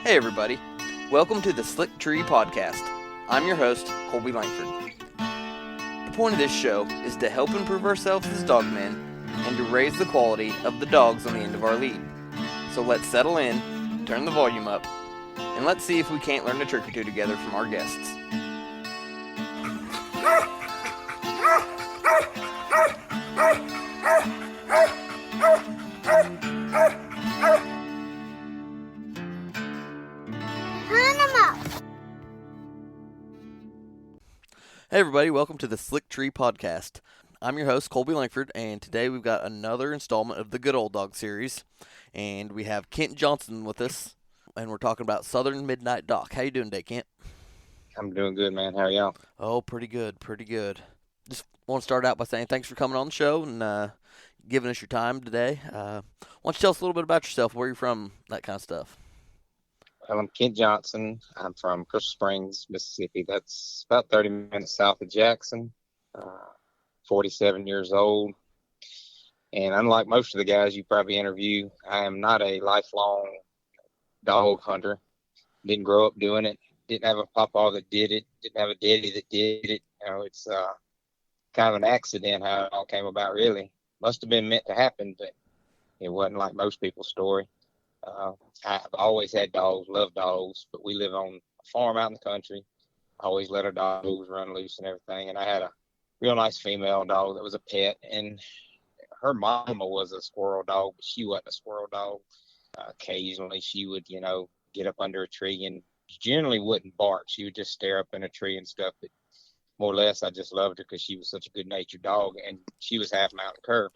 Hey everybody, welcome to the Slick Tree Podcast. I'm your host, Colby Langford. The point of this show is to help improve ourselves as dogmen and to raise the quality of the dogs on the end of our lead. So let's settle in, turn the volume up, and let's see if we can't learn a trick or two together from our guests. Hey everybody, welcome to the Slick Tree Podcast. I'm your host, Colby Langford, and today we've got another installment of the Good Old Dog series. And we have Kent Johnson with us, and we're talking about Southern Midnight Doc. How you doing today, Kent? I'm doing good, man. How are y'all? Oh, pretty good. Just want to start out by saying thanks for coming on the show and giving us your time today. Why don't you tell us a little bit about yourself, where you're from, that kind of stuff? Well, I'm Kent Johnson. I'm from Crystal Springs, Mississippi. That's about 30 minutes south of Jackson. 47 years old. And unlike most of the guys you probably interview, I am not a lifelong dog hunter. Didn't grow up doing it. Didn't have a papa that did it. Didn't have a daddy that did it. It's kind of an accident how it all came about, really. Must have been meant to happen, but it wasn't like most people's story. I've always had dogs, love dogs, but we live on a farm out in the country. Always let our dogs run loose and everything. And I had a real nice female dog that was a pet, and her mama was a squirrel dog, but she wasn't a squirrel dog. Occasionally she would, get up under a tree and generally wouldn't bark. She would just stare up in a tree and stuff. But more or less, I just loved her because she was such a good-natured dog, and she was half mountain cur.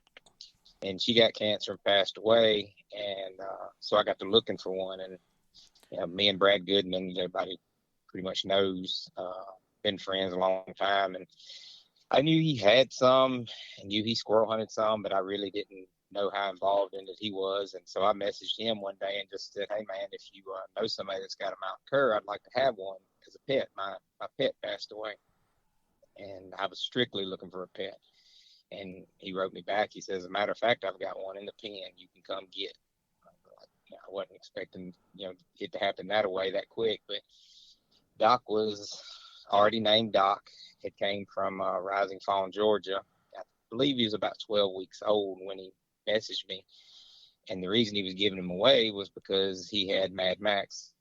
And she got cancer and passed away. And so I got to looking for one. And me and Brad Goodman, everybody pretty much knows, been friends a long time. And I knew he had some, and knew he squirrel hunted some, but I really didn't know how involved in it he was. And so I messaged him one day and just said, "Hey man, if you know somebody that's got a mountain cur, I'd like to have one as a pet. My pet passed away, and I was strictly looking for a pet." And he wrote me back. He says, "As a matter of fact, I've got one in the pen. You can come get." I wasn't expecting, it to happen that way that quick. But Doc was already named Doc. It came from Rising Fawn, Georgia. I believe he was about 12 weeks old when he messaged me. And the reason he was giving him away was because he had Mad Max.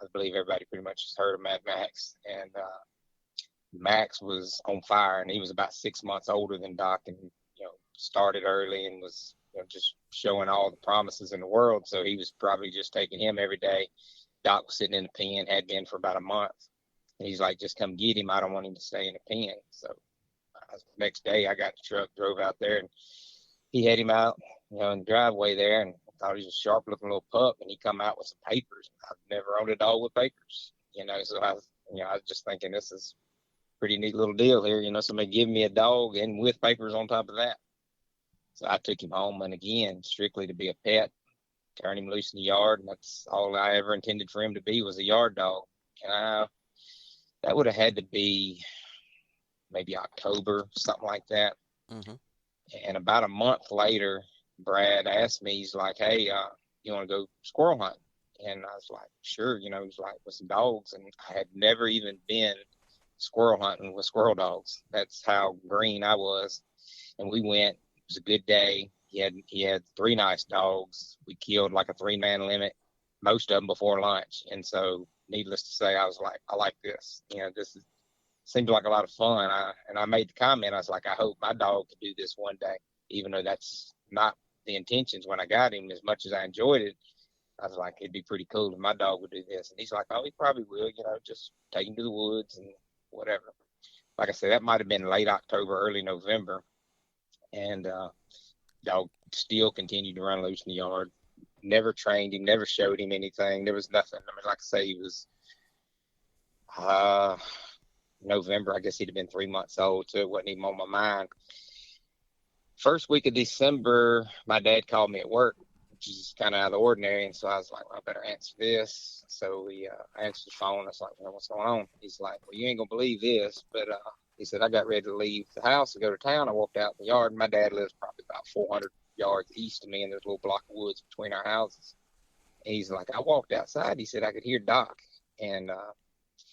I believe everybody pretty much has heard of Mad Max. And Max was on fire, and he was about 6 months older than Doc, and started early and was just showing all the promises in the world. So he was probably just taking him every day. Doc was sitting in the pen, had been for about a month, and he's like, "Just come get him. I don't want him to stay in the pen." So next day, I got the truck, drove out there, and he had him out, in the driveway there, and I thought he was a sharp-looking little pup, and he come out with some papers. I've never owned a dog with papers, so I was just thinking, this is pretty neat little deal here. Somebody giving me a dog and with papers on top of that. So I took him home, and again, strictly to be a pet, turn him loose in the yard, and that's all I ever intended for him to be, was a yard dog. And that would have had to be maybe October, something like that. Mm-hmm. And about a month later, Brad asked me, he's like, "Hey, you want to go squirrel hunt?" And I was like, "Sure." He's like, "With some dogs." And I had never even been squirrel hunting with squirrel dogs. That's how green I was. And we went. It was a good day. He had three nice dogs. We killed like a 3-man limit, most of them before lunch. And so, needless to say, I was like, I like this. Seemed like a lot of fun. I made the comment. I was like, I hope my dog could do this one day, even though that's not the intentions when I got him. As much as I enjoyed it, I was like, it'd be pretty cool if my dog would do this. And he's like, "Oh, he probably will. Just take him to the woods and whatever." Like I said, that might have been late October, early November. And dog still continued to run loose in the yard. Never trained him, never showed him anything. There was nothing. I mean, like I say, he was November. I guess he'd have been 3 months old, so it wasn't even on my mind. First week of December, my dad called me at work, which is kind of out of the ordinary. And so I was like, well, I better answer this. So I answered the phone. I was like, "Well, what's going on?" He's like, "Well, you ain't going to believe this, but he said, I got ready to leave the house to go to town. I walked out in the yard, and my dad lives probably about 400 yards east of me, and there's a little block of woods between our houses. And he's like, I walked outside. He said, I could hear Doc. And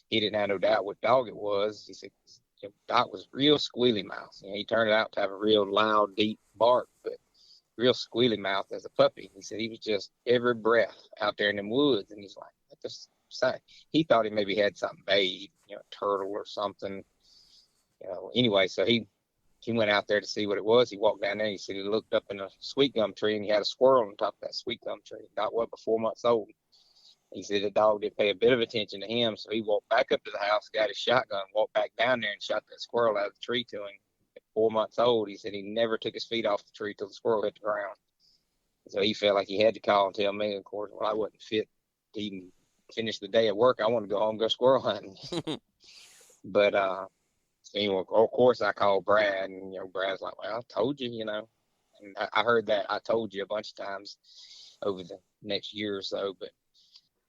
he didn't have no doubt what dog it was. He said, Doc was real squealy mouth. He turned out to have a real loud, deep bark, but real squealy mouth as a puppy. He said he was just every breath out there in them woods. And he's like, what the sign? He thought he maybe had something bait, turtle or something. Anyway, so he went out there to see what it was. He walked down there. He said he looked up in a sweet gum tree and he had a squirrel on top of that sweet gum tree. Dog was 4 months old. He said the dog did pay a bit of attention to him, so he walked back up to the house, got his shotgun, walked back down there and shot that squirrel out of the tree to him. At 4 months old, he said he never took his feet off the tree till the squirrel hit the ground. So he felt like he had to call and tell me. Of course, I wasn't fit to even finish the day at work. I wanted to go home and go squirrel hunting. But anyway, of course, I called Brad, and Brad's like, "Well, I told you, And I heard that I told you a bunch of times over the next year or so. But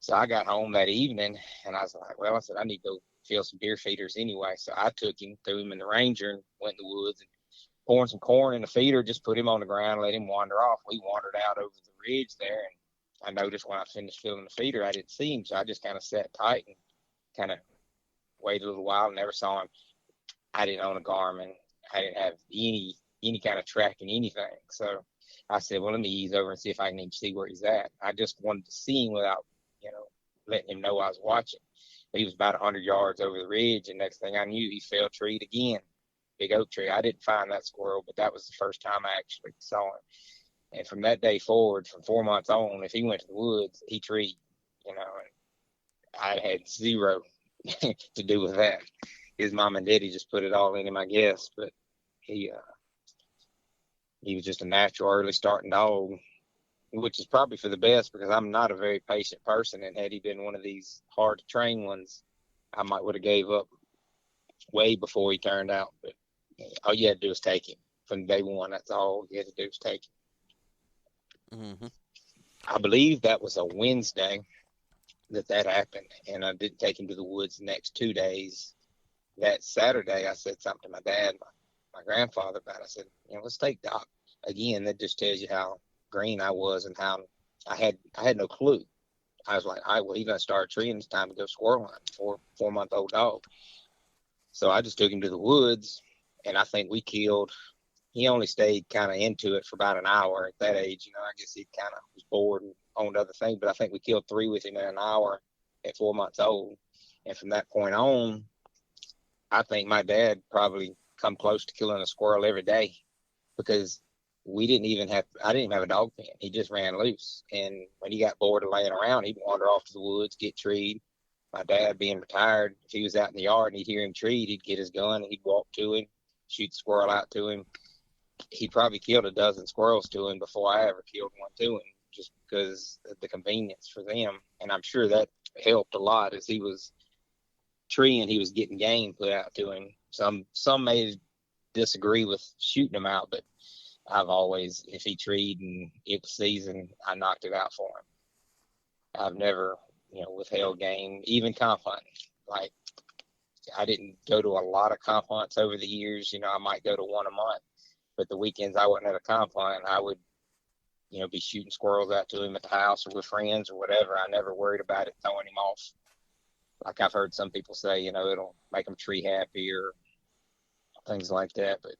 so I got home that evening, and I was like, "Well," I said, "I need to go fill some deer feeders anyway." So I took him, threw him in the Ranger, and went in the woods and pouring some corn in the feeder. Just put him on the ground, let him wander off. We wandered out over the ridge there, and I noticed when I finished filling the feeder, I didn't see him, so I just kind of sat tight and kind of waited a little while. Never saw him. I didn't own a Garmin. I didn't have any kind of tracking anything. So I said, well, let me ease over and see if I can even see where he's at. I just wanted to see him without, letting him know I was watching. He was about 100 yards over the ridge, and next thing I knew, he fell treed again. Big oak tree. I didn't find that squirrel, but that was the first time I actually saw him. And from that day forward, from 4 months on, if he went to the woods, he treed, and I had zero to do with that. His mom and daddy just put it all in him, I guess. But he was just a natural early starting dog, which is probably for the best because I'm not a very patient person. And had he been one of these hard to train ones, I might would have gave up way before he turned out. But all you had to do was take him from day one. That's all you had to do was take him. Mm-hmm. I believe that was a Wednesday that happened, and I didn't take him to the woods the next 2 days. That Saturday, I said something to my dad, my grandfather, about it. I said, let's take Doc. Again, that just tells you how green I was and how I had no clue. I was like, well, he's going to start treeing. It's time to go squirrel hunting. 4-month-old dog. So I just took him to the woods, and I think we killed. He only stayed kind of into it for about an hour at that age. I guess he kind of was bored and owned other things, but I think we killed 3 with him in an hour at 4 months old. And from that point on, I think my dad probably come close to killing a squirrel every day because I didn't even have a dog pen. He just ran loose. And when he got bored of laying around, he'd wander off to the woods, get treed. My dad, being retired, if he was out in the yard and he'd hear him treed, he'd get his gun and he'd walk to him, shoot the squirrel out to him. He probably killed a dozen squirrels to him before I ever killed one to him, just because of the convenience for them. And I'm sure that helped a lot as he was treeing, he was getting game put out to him. Some may disagree with shooting him out, but I've always, if he treed and it was season, I knocked it out for him. I've never, withheld game, even comp hunting. Like, I didn't go to a lot of comp hunts over the years. I might go to one a month, but the weekends I wasn't at a comp hunt, I would, be shooting squirrels out to him at the house or with friends or whatever. I never worried about it throwing him off. Like I've heard some people say, it'll make them tree happy or things like that. But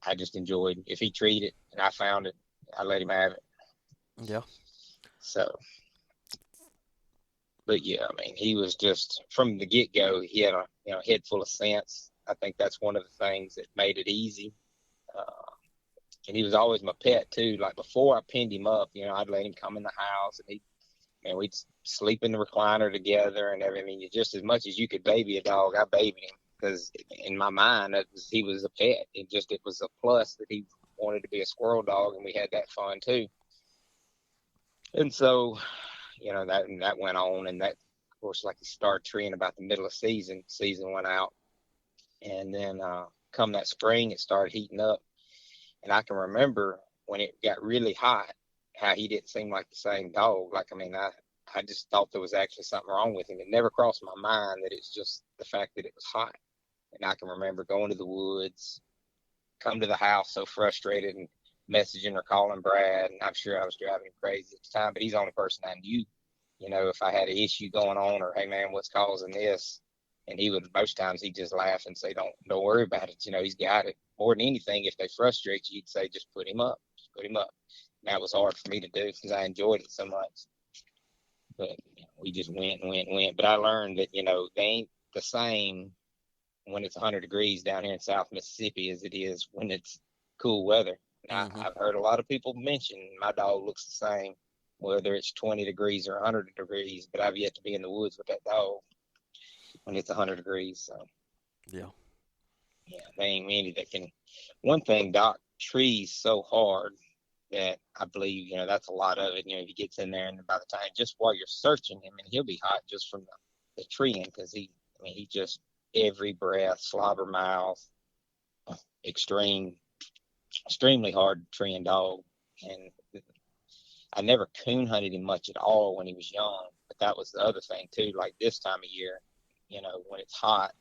I just enjoyed, if he treed it and I found it, I let him have it. Yeah. So, but yeah, he was just, from the get-go, he had a head full of sense. I think that's one of the things that made it easy. And he was always my pet too. Like before I pinned him up, I'd let him come in the house and we'd sleep in the recliner together and everything. Just as much as you could baby a dog, I babied him because in my mind he was a pet. It was a plus that he wanted to be a squirrel dog, and we had that fun too. And so, that went on, and that, of course, like he started treeing about the middle of season went out, and then come that spring, it started heating up, and I can remember when it got really hot, how he didn't seem like the same dog. Like, I just thought there was actually something wrong with him. It never crossed my mind that it's just the fact that it was hot. And I can remember going to the woods, come to the house so frustrated, and messaging or calling Brad, and I'm sure I was driving him crazy at the time, but he's the only person I knew, if I had an issue going on or, hey man, what's causing this? And he would, most times he'd just laugh and say, don't worry about it. He's got it. More than anything, if they frustrate you, he'd say, just put him up, just put him up. And that was hard for me to do because I enjoyed it so much. But we just went and went and went. But I learned that, they ain't the same when it's 100 degrees down here in South Mississippi as it is when it's cool weather. Mm-hmm. I've heard a lot of people mention my dog looks the same, whether it's 20 degrees or 100 degrees, but I've yet to be in the woods with that dog when it's 100 degrees. So, yeah, they ain't many that can. One thing, Doc trees so hard that I believe, that's a lot of it. If he gets in there and by the time, just while you're searching him, and he'll be hot just from the treeing because he just every breath, slobber mouth, extremely hard treeing dog. And I never coon hunted him much at all when he was young, but that was the other thing too. Like this time of year, when it's hot,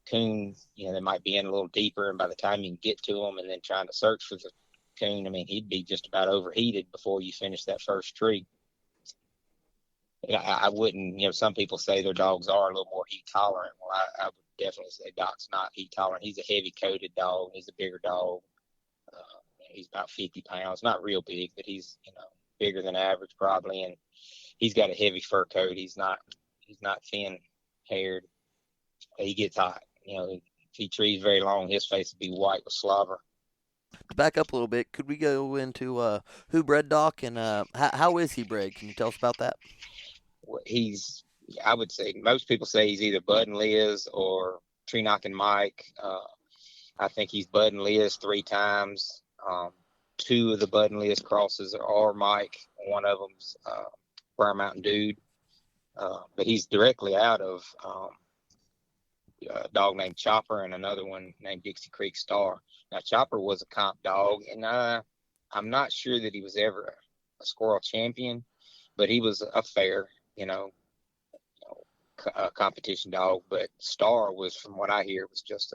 coon, they might be in a little deeper, and by the time you can get to them and then trying to search for the coon, he'd be just about overheated before you finish that first tree. I wouldn't, some people say their dogs are a little more heat tolerant. Well, I would definitely say Doc's not heat tolerant. He's a heavy coated dog. He's a bigger dog. He's about 50 pounds, not real big, but he's, bigger than average probably. And he's got a heavy fur coat. He's not thin haired. He gets hot. If he trees very long, his face would be white with slobber. To back up a little bit, could we go into who bred Doc and how is he bred? Can you tell us about that? I would say most people say he's either Bud and Liz or Tree Knocking Mike. I think he's Bud and Liz 3 times. 2 of the Bud and Liz crosses are Mike. One of them's Briar Mountain Dude. But he's directly out of a dog named Chopper and another one named Dixie Creek Star. Now, Chopper was a comp dog, and I'm not sure that he was ever a squirrel champion, but he was a fair, competition dog. But Star was, from what I hear, was just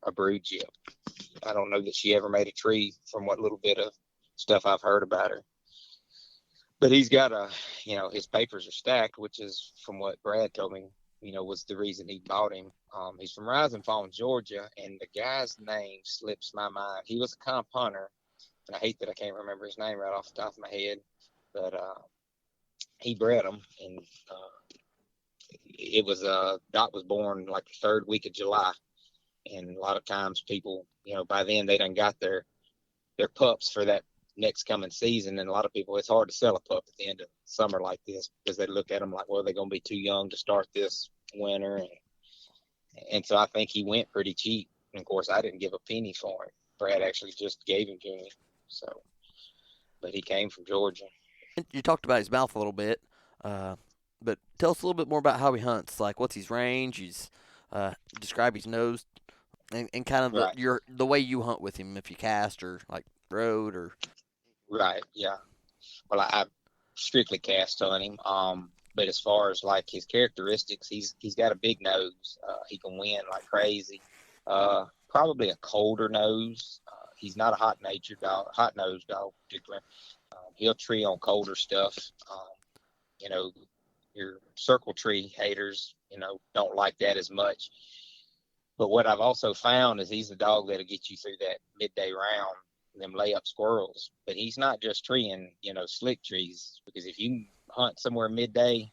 a brood gyp. I don't know that she ever made a tree from what little bit of stuff I've heard about her. But he's got his papers are stacked, which is from what Brad told me, was the reason he bought him. He's from Rising Falls, Georgia, and the guy's name slips my mind. He was a comp hunter, and I hate that I can't remember his name right off the top of my head, but he bred him, and it was Doc was born like the 3rd week of July, and a lot of times people, by then they done got their pups for that next coming season, and a lot of people, it's hard to sell a pup at the end of summer like this because they look at them like, well, they're going to be too young to start this winter, and so I think he went pretty cheap. And of course, I didn't give a penny for him. Brad actually just gave him to me. So, but he came from Georgia. You talked about his mouth a little bit, but tell us a little bit more about how he hunts. Like, what's his range? Describe his nose, and kind of Right. the way you hunt with him. If you cast or like road or Right. Yeah. Well, I strictly cast on him. But as far as like his characteristics, he's got a big nose. He can win like crazy. Probably a colder nose. He's not a hot nosed dog particularly. He'll tree on colder stuff. Your circle tree haters, don't like that as much. But what I've also found is he's the dog that'll get you through that midday round, them layup squirrels. But he's not just treeing, slick trees, because if you hunt somewhere midday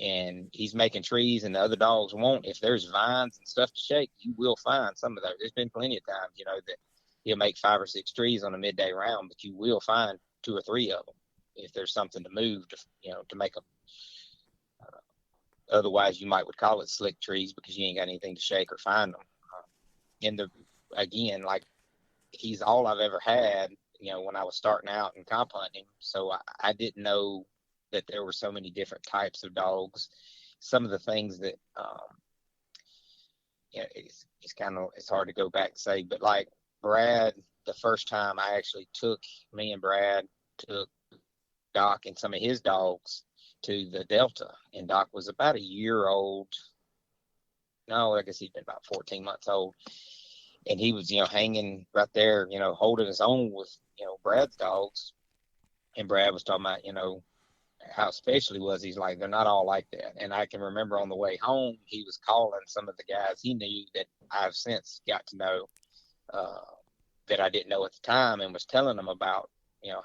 and he's making trees and the other dogs won't, if there's vines and stuff to shake, you will find some of those. There's been plenty of times, that he'll make 5 or 6 trees on a midday round, but you will find 2 or 3 of them if there's something to move to make them. Otherwise, you would call it slick trees because you ain't got anything to shake or find them. Again, like he's all I've ever had, when I was starting out and comp hunting. So I didn't know that there were so many different types of dogs. Some of the things that, it's hard to go back and say, but like Brad, the first time me and Brad took Doc and some of his dogs to the Delta, and Doc was about a year old. No, I guess he'd been about 14 months old. and he was, hanging right there, holding his own with, Brad's dogs. And Brad was talking about, how special he was. He's like, they're not all like that. And I can remember on the way home, he was calling some of the guys he knew that I've since got to know, that I didn't know at the time, and was telling them about,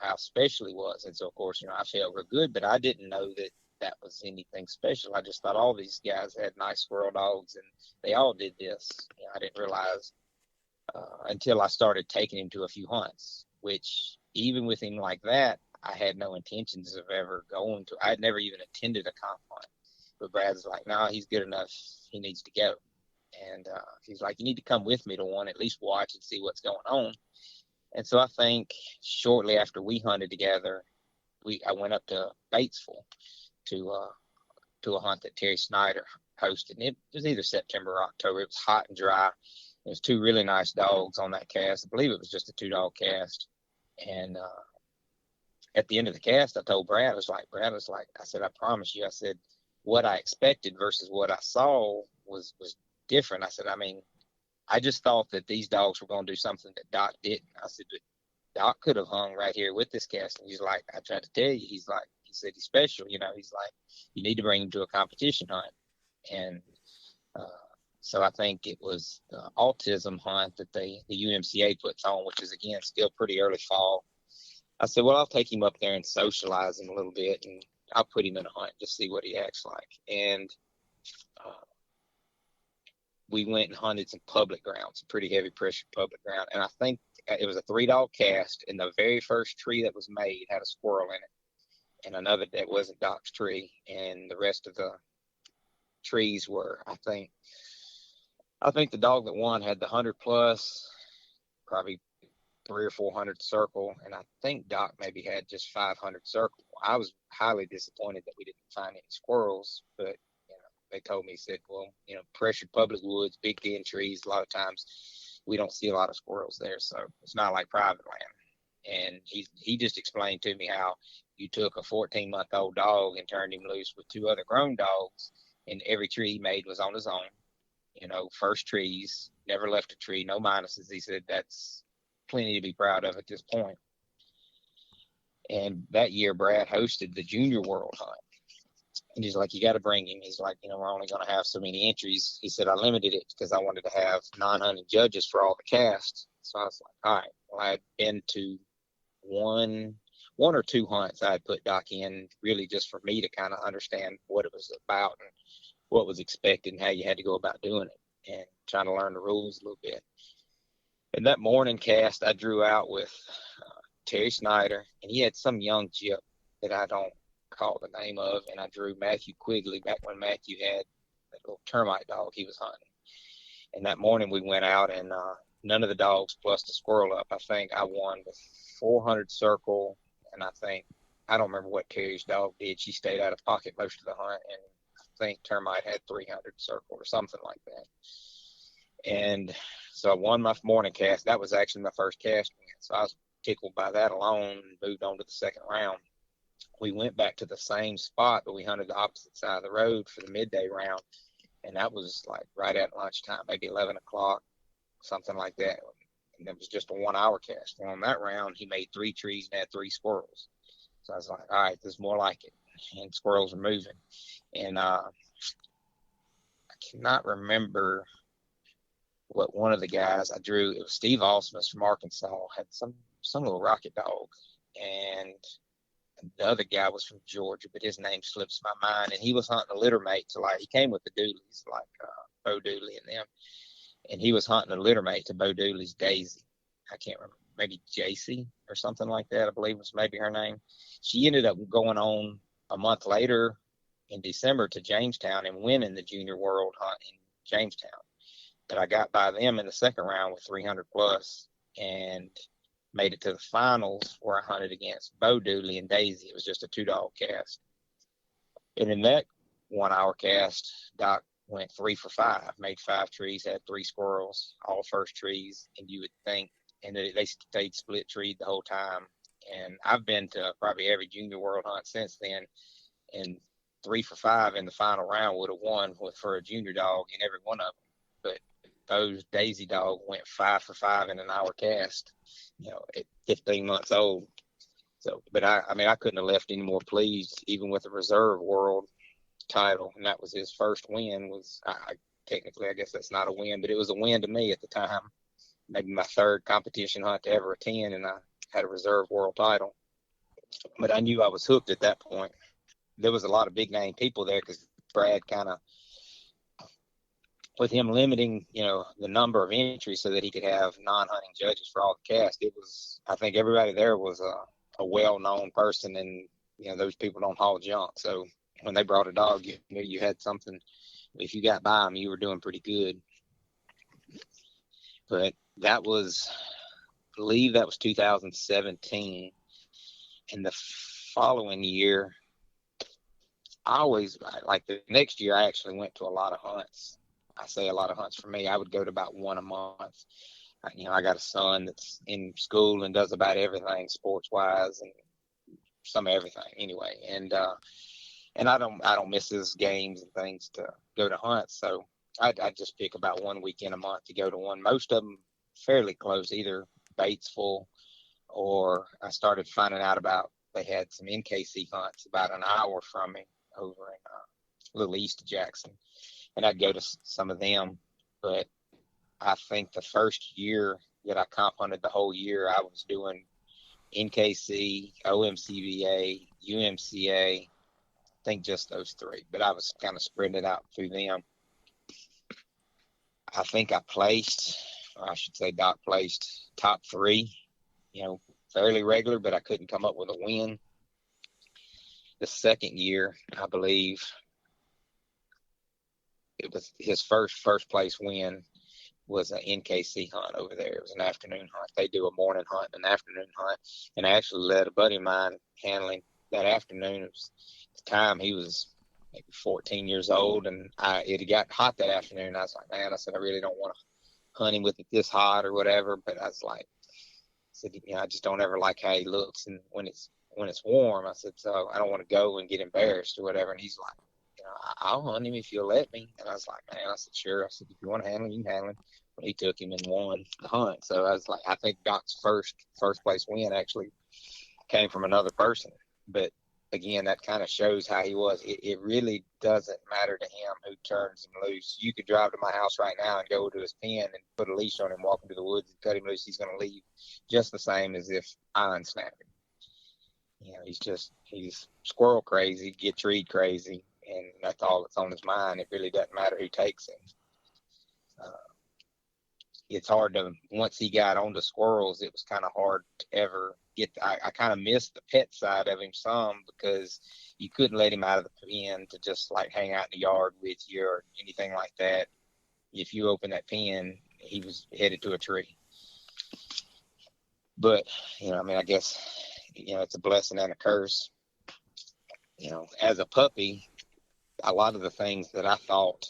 how special he was. And so, of course, I felt real good, but I didn't know that that was anything special. I just thought all these guys had nice squirrel dogs and they all did this. I didn't realize until I started taking him to a few hunts, which even with him like that, I had no intentions of ever going to. I had never even attended a comp hunt. But Brad's like, no, he's good enough. He needs to go. And he's like, you need to come with me to one, at least watch and see what's going on. And so I think shortly after we hunted together, I went up to Batesville to a hunt that Terry Snyder hosted. And it was either September or October. It was hot and dry. There was two really nice dogs on that cast. I believe it was just a 2-dog cast. And at the end of the cast, I told Brad, I said, I promise you, I said, what I expected versus what I saw was different. I said, I just thought that these dogs were going to do something that Doc didn't. I said, Doc could have hung right here with this cast. And he's like, I tried to tell you, he said he's special. He's like, you need to bring him to a competition hunt. And so I think it was the autism hunt that the UMCA puts on, which is, again, still pretty early fall. I said, well, I'll take him up there and socialize him a little bit, and I'll put him in a hunt, just see what he acts like. And we went and hunted some public ground, some pretty heavy pressure public ground. And I think it was a 3-dog cast, and the very first tree that was made had a squirrel in it, and another that wasn't Doc's tree. And the rest of the trees were, I think the dog that won had the 100 plus, probably 300 or 400 circle, and I think Doc maybe had just 500 circle. I was highly disappointed that we didn't find any squirrels, but they told me, said, well, pressured public woods, big den trees, a lot of times we don't see a lot of squirrels there, so it's not like private land. And he just explained to me how you took a 14-month-old dog and turned him loose with 2 other grown dogs, and every tree he made was on his own. First trees, never left a tree, no minuses. He said that's plenty to be proud of at this point. And that year, Brad hosted the Junior World Hunt. And he's like, you got to bring him. He's like, we're only going to have so many entries. He said, I limited it because I wanted to have 900 judges for all the casts. So I was like, all right. Well, I had been to one or two hunts. I had put Doc in really just for me to kind of understand what it was about and what was expected and how you had to go about doing it, and trying to learn the rules a little bit. And that morning cast, I drew out with Terry Snyder, and he had some young gyp that I don't call the name of, and I drew Matthew Quigley back when Matthew had that little termite dog he was hunting. And that morning we went out, and none of the dogs plussed a squirrel up. I think I won with 400 circle, and I don't remember what Terry's dog did. She stayed out of pocket most of the hunt, and I think termite had 300 circle or something like that. And so I won my morning cast. That was actually my first cast win. So I was tickled by that alone and moved on to the second round. We went back to the same spot, but we hunted the opposite side of the road for the midday round. And that was like right at lunchtime, maybe 11 o'clock, something like that. And it was just a 1 hour cast. And on that round, he made 3 trees and had 3 squirrels. So I was like, all right, this is more like it. And squirrels are moving. And I cannot remember what one of the guys I drew, it was Steve Osmus from Arkansas, had some little rocket dog. And the other guy was from Georgia, but his name slips my mind. And he was hunting a litter mate. So he came with the Dooleys, like Bo Dooley and them. And he was hunting a litter mate to Bo Dooley's Daisy. I can't remember, maybe JC or something like that, I believe was maybe her name. She ended up going on a month later in December to Jamestown and winning the Junior World Hunt in Jamestown. But I got by them in the second round with 300 plus and made it to the finals where I hunted against Bo Dooley and Daisy. It was just a 2-dog cast. And in that 1 hour cast, Doc went 3 for 5, made 5 trees, had 3 squirrels, all first trees. And you would think, and they stayed split treed the whole time. And I've been to probably every Junior World Hunt since then. And 3 for 5 in the final round would have won for a junior dog in every one of them. But exposed Daisy dog went 5 for 5 in an hour cast, at 15 months old. So, but I mean, I couldn't have left any more pleased, even with a reserve world title. And that was his first win. Technically, I guess that's not a win, but it was a win to me at the time. Maybe my third competition hunt to ever attend, and I had a reserve world title. But I knew I was hooked at that point. There was a lot of big name people there because Brad kind of, with him limiting, the number of entries so that he could have non-hunting judges for all the cast, I think everybody there was a well-known person, and, those people don't haul junk. So when they brought a dog, you knew you had something. If you got by them, you were doing pretty good. But that was, I believe that was 2017. And the following year, the next year, I actually went to a lot of hunts. I say a lot of hunts for me. I would go to about one a month. I got a son that's in school and does about everything sports-wise and some of everything anyway. And I don't miss his games and things to go to hunts. So I just pick about 1 weekend a month to go to one. Most of them fairly close, either Batesville, or I started finding out about they had some NKC hunts about an hour from me over in a little east of Jackson, and I'd go to some of them. But I think the first year that I comp hunted the whole year, I was doing NKC, OMCBA, UMCA, I think just those three, but I was kind of spreading it out through them. I think I placed, or I should say Doc placed top three, fairly regular, but I couldn't come up with a win. The second year, I believe it was his first place win was an NKC hunt over there. It was an afternoon hunt. They do a morning hunt and an afternoon hunt. And I actually let a buddy of mine handling that afternoon. At the time, he was maybe 14 years old, and it had got hot that afternoon. I was like, man, I really don't want to hunt him with it this hot or whatever. But I said, I just don't ever like how he looks. And when it's warm, I said, so I don't want to go and get embarrassed or whatever. And he's like, I'll hunt him if you'll let me. And I was like, man, I said, sure. I said, if you want to handle him, you can handle him. But he took him and won the hunt. So I was like, I think Doc's first place win actually came from another person. But again, that kind of shows how he was. It really doesn't matter to him who turns him loose. You could drive to my house right now and go to his pen and put a leash on him, walk into the woods and cut him loose. He's going to leave just the same as if I unsnap him. He's squirrel crazy, get treed crazy, and that's all that's on his mind. It really doesn't matter who takes him. It's hard to, once he got onto squirrels, it was kind of hard to ever get. I kind of missed the pet side of him some, because you couldn't let him out of the pen to just like hang out in the yard with you or anything like that. If you open that pen, he was headed to a tree. But, I guess, it's a blessing and a curse. As a puppy, a lot of the things that I thought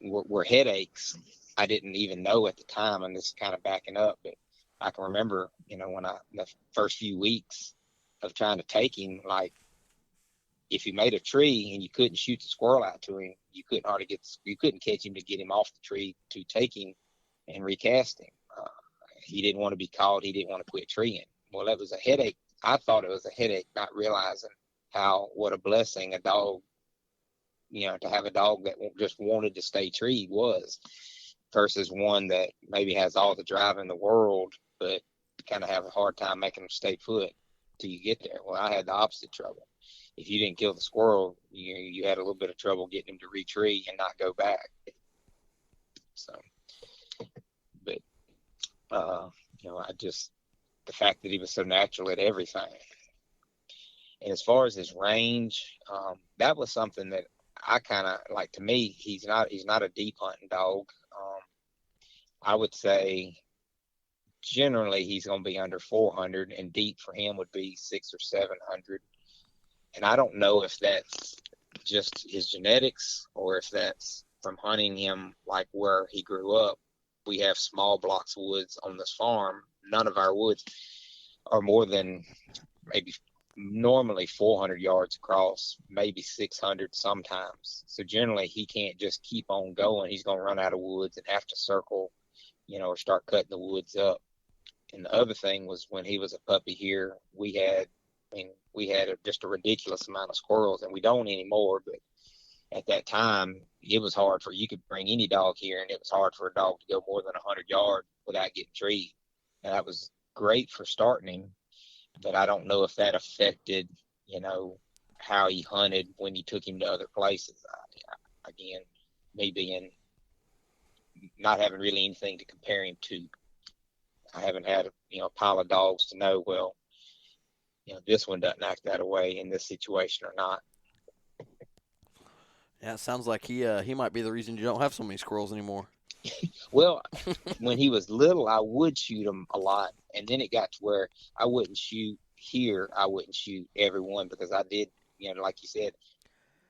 were headaches, I didn't even know at the time. And this is kind of backing up, but I can remember, when the first few weeks of trying to take him, like if you made a tree and you couldn't shoot the squirrel out to him, you couldn't catch him to get him off the tree to take him and recast him. He didn't want to be caught. He didn't want to quit treeing. Well, that was a headache. I thought it was a headache, not realizing what a blessing a dog, to have a dog that just wanted to stay treed was, versus one that maybe has all the drive in the world, but kind of have a hard time making them stay put till you get there. Well, I had the opposite trouble. If you didn't kill the squirrel, you had a little bit of trouble getting him to retree and not go back. So, but, the fact that he was so natural at everything. And as far as his range, that was something that I kind of like. To me, he's not a deep hunting dog. I would say generally he's going to be under 400, and deep for him would be 600 or 700. And I don't know if that's just his genetics or if that's from hunting him like where he grew up. We have small blocks of woods on this farm. None of our woods are more than maybe normally 400 yards across, maybe 600 sometimes. So generally he can't just keep on going. He's going to run out of woods and have to circle, or start cutting the woods up. And the other thing was when he was a puppy here, we had just a ridiculous amount of squirrels, and we don't anymore. But at that time, it was hard you could bring any dog here, and it was hard for a dog to go more than 100 yards without getting treed. And that was great for starting him, but I don't know if that affected, how he hunted when you took him to other places. Again, me being not having really anything to compare him to. I haven't had a pile of dogs to know, well, this one doesn't act that way in this situation or not. Yeah, it sounds like he might be the reason you don't have so many squirrels anymore. Well, when he was little, I would shoot him a lot, and then it got to where I wouldn't shoot here. I wouldn't shoot everyone because I did, like you said,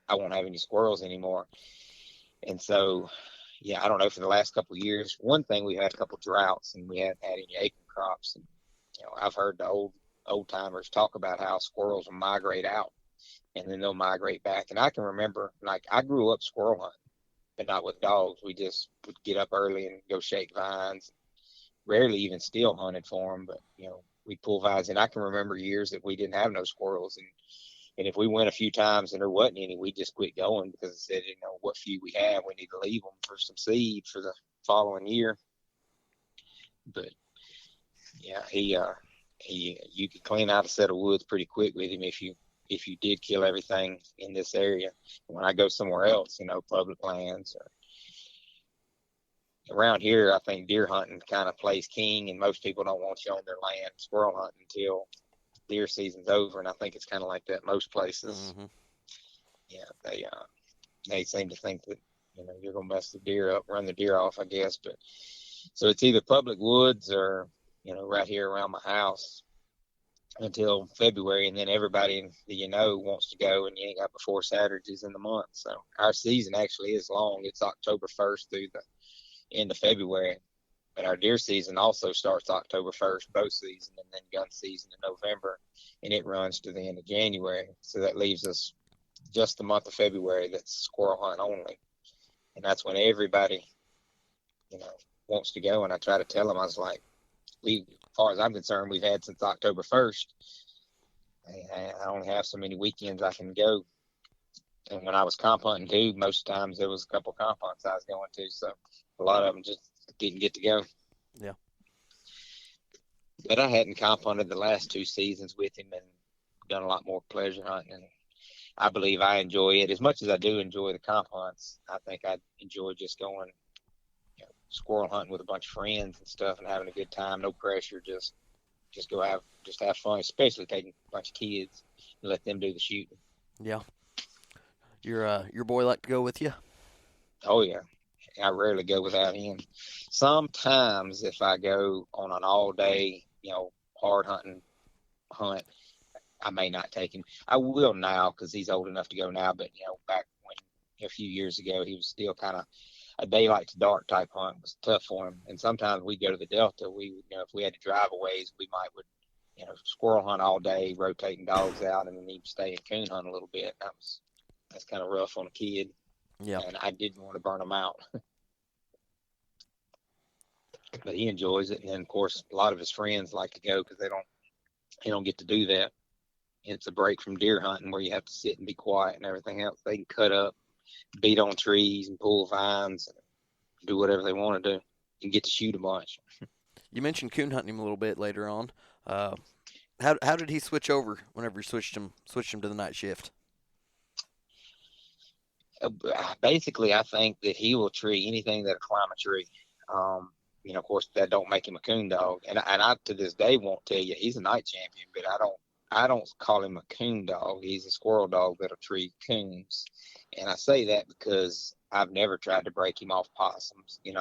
I won't have any squirrels anymore. And so, yeah, I don't know, for the last couple of years, one thing, we had a couple of droughts and we hadn't had any acorn crops. And, I've heard the old timers talk about how squirrels will migrate out and then they'll migrate back. And I can remember, like, I grew up squirrel hunting, but not with dogs. We just would get up early and go shake vines. Rarely even still hunted for them, but, we'd pull vines. And I can remember years that we didn't have no squirrels. And if we went a few times and there wasn't any, we just quit going because it said, what few we have, we need to leave them for some seed for the following year. But yeah, you could clean out a set of woods pretty quick with him if you did kill everything in this area. When I go somewhere else, public lands or around here, I think deer hunting kind of plays king, and most people don't want you on their land squirrel hunting until deer season's over, and I think it's kind of like that most places. Mm-hmm. Yeah, they seem to think that you're gonna mess the deer up, run the deer off, I guess. But so it's either public woods or right here around my house until February, and then everybody that wants to go, and you ain't got but 4 Saturdays in the month. So our season actually is long. It's October 1st through the end of February. But our deer season also starts October 1st, bow season, and then gun season in November, and it runs to the end of January. So that leaves us just the month of February that's squirrel hunt only. And that's when everybody, wants to go. And I try to tell them, I was like, as far as I'm concerned, we've had since October 1st. I only have so many weekends I can go. And when I was comp hunting too, most times there was a couple comp hunts I was going to. So a lot of them just didn't get to go. Yeah. But I hadn't comp hunted the last 2 seasons with him and done a lot more pleasure hunting. And I believe I enjoy it as much as I do enjoy the comp hunts. I think I enjoy just going squirrel hunting with a bunch of friends and stuff and having a good time, no pressure, just have fun, especially taking a bunch of kids and let them do the shooting. Yeah. Your boy like to go with you? Oh yeah. I rarely go without him. Sometimes if I go on an all day, hard hunting hunt, I may not take him. I will now because he's old enough to go now, but back when a few years ago, he was still kind of a daylight to dark type hunt. Was tough for him. And sometimes we go to the Delta. We would, if we had to drive a ways, we would squirrel hunt all day, rotating dogs out, and then he'd stay and coon hunt a little bit. That's kind of rough on a kid. Yeah. And I didn't want to burn him out. But he enjoys it. And of course, a lot of his friends like to go because he don't get to do that. It's a break from deer hunting where you have to sit and be quiet and everything else. They can cut up, beat on trees and pull vines and do whatever they want to do and get to shoot a bunch. You mentioned coon hunting him a little bit later on. How did he switch over whenever you switched him to the night shift? Basically, I think that he will tree anything that'll climb a tree. Of course, that don't make him a coon dog. And I to this day won't tell you he's a night champion, but I don't call him a coon dog. He's a squirrel dog that'll tree coons. And I say that because I've never tried to break him off possums. If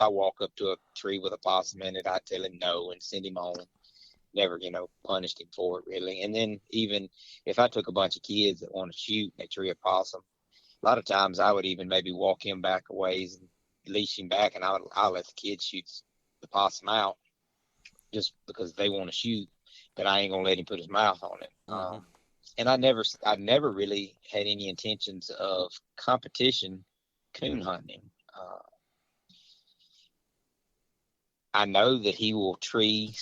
I walk up to a tree with a possum in it, I tell him no and send him on. Never, punished him for it really. And then even if I took a bunch of kids that want to shoot and they tree a possum, a lot of times I would even maybe walk him back a ways and leash him back, and I'll let the kids shoot the possum out just because they want to shoot. but I ain't gonna let him put his mouth on it. And I never really had any intentions of competition coon hunting. I know that he will tree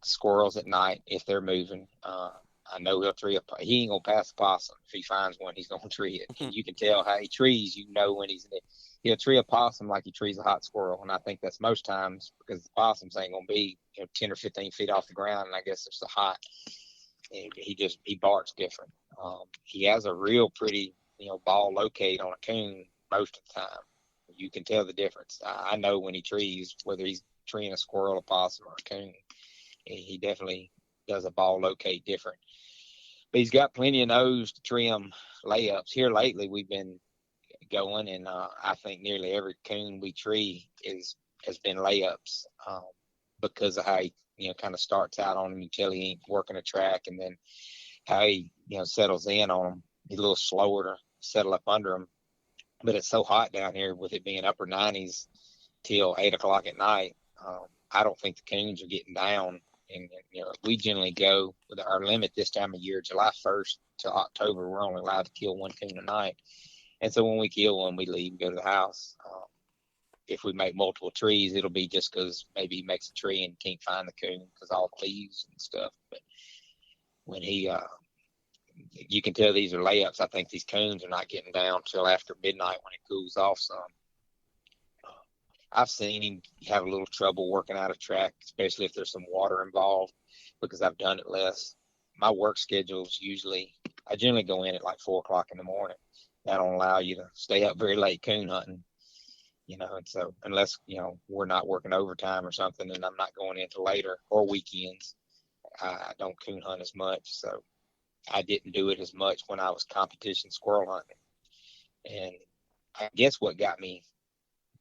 squirrels at night if they're moving. I know he ain't gonna pass a possum. If he finds one, he's gonna tree it. And you can tell how he trees. You know when he's in it. He'll tree a possum like he trees a hot squirrel, and I think that's most times because the possums ain't gonna be 10 or 15 feet off the ground, and I guess it's so hot. And he barks different. He has a real pretty ball locate on a coon most of the time. You can tell the difference. I know when he trees whether he's treeing a squirrel, a possum, or a coon. He definitely does a ball locate different. But he's got plenty of nose to trim layups. Here lately, we've been going, and I think nearly every coon we tree has been layups because of how he kind of starts out on him until he ain't working a track, and then how he settles in on them. He's a little slower to settle up under them. But it's so hot down here with it being upper 90s till 8 o'clock at night. I don't think the coons are getting down. And we generally go with our limit this time of year, July 1st to October. We're only allowed to kill one coon a night. And so when we kill one, we leave and go to the house. If we make multiple trees, it'll be just because maybe he makes a tree and can't find the coon because all the leaves and stuff. But when you can tell these are layups. I think these coons are not getting down till after midnight when it cools off some. I've seen him have a little trouble working out a track, especially if there's some water involved, because I've done it less. My work schedule's I generally go in at like 4 o'clock in the morning. That don't allow you to stay up very late coon hunting, and so unless, we're not working overtime or something, and I'm not going into later or weekends, I don't coon hunt as much. So I didn't do it as much when I was competition squirrel hunting. And I guess what got me,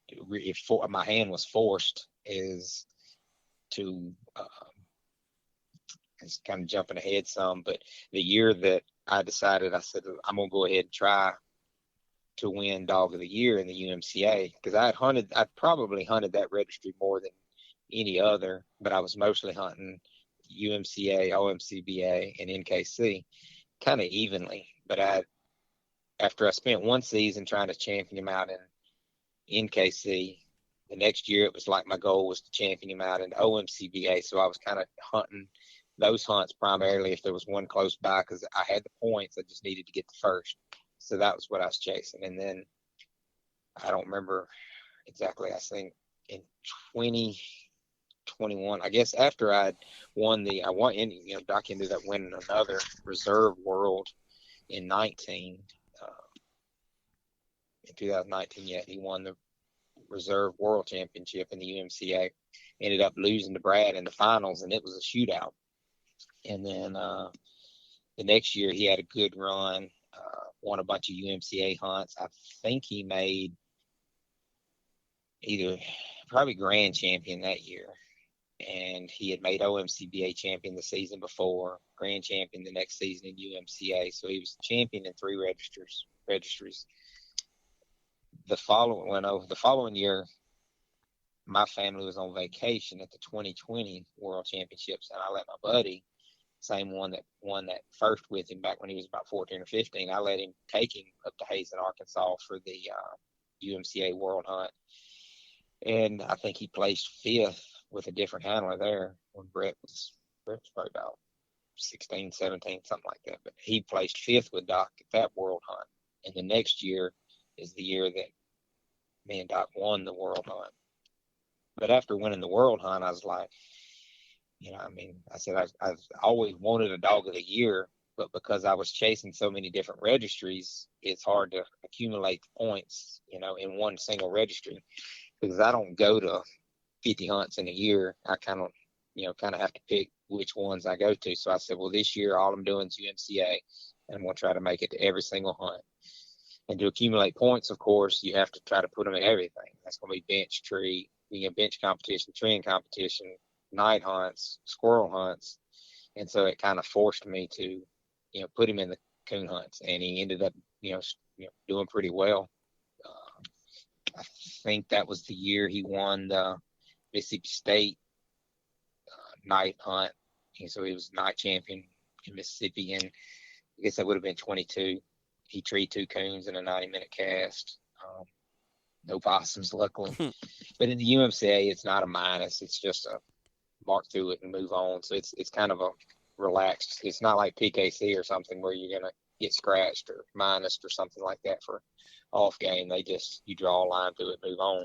if my hand was forced, is to it's kind of jumping ahead some, but the year that I decided, I said I'm gonna go ahead and try to win Dog of the Year in the UMCA, because I'd probably hunted that registry more than any other, but I was mostly hunting UMCA, OMCBA, and NKC kind of evenly. But after I spent one season trying to champion him out in NKC, the next year it was like my goal was to champion him out in OMCBA. So I was kind of hunting those hunts primarily if there was one close by, because I had the points. I just needed to get the first. So that was what I was chasing. And then I don't remember exactly, I think in 2021, I guess after Doc ended up winning another reserve world in 2019. Yeah, he won the reserve world championship in the UMCA. Ended up losing to Brad in the finals, and it was a shootout. And then the next year he had a good run, won a bunch of UMCA hunts. I think he made probably grand champion that year, and he had made OMCBA champion the season before, grand champion the next season in UMCA. So he was champion in 3 registries. The following year, my family was on vacation at the 2020 World Championships, and I let my buddy, same one that won that first with him back when he was about 14 or 15, I let him take him up to Hazen, Arkansas for the UMCA World Hunt. And I think he placed 5th with a different handler there when Brett was probably about 16, 17, something like that. But he placed 5th with Doc at that World Hunt. And the next year is the year that me and Doc won the World Hunt. But after winning the World Hunt, I was like, I said I've always wanted a Dog of the Year, but because I was chasing so many different registries, it's hard to accumulate points, in one single registry, because I don't go to 50 hunts in a year. I kind of have to pick which ones I go to. So I said, well, this year all I'm doing is UMCA, and I'm going to try to make it to every single hunt. And to accumulate points, of course, you have to try to put them in everything. That's going to be bench, tree, bench competition, treeing competition, night hunts, squirrel hunts. And so it kind of forced me to, put him in the coon hunts, and he ended up, doing pretty well. I think that was the year he won the Mississippi State night hunt And so he was night champion in Mississippi, and I guess that would have been 22. He treed 2 coons in a 90-minute cast. No possums, luckily. But in the UMCA, it's not a minus. It's just a mark through it and move on. So it's kind of a relaxed. It's not like PKC or something where you're gonna get scratched or minused or something like that for off game. They just, you draw a line through it, move on.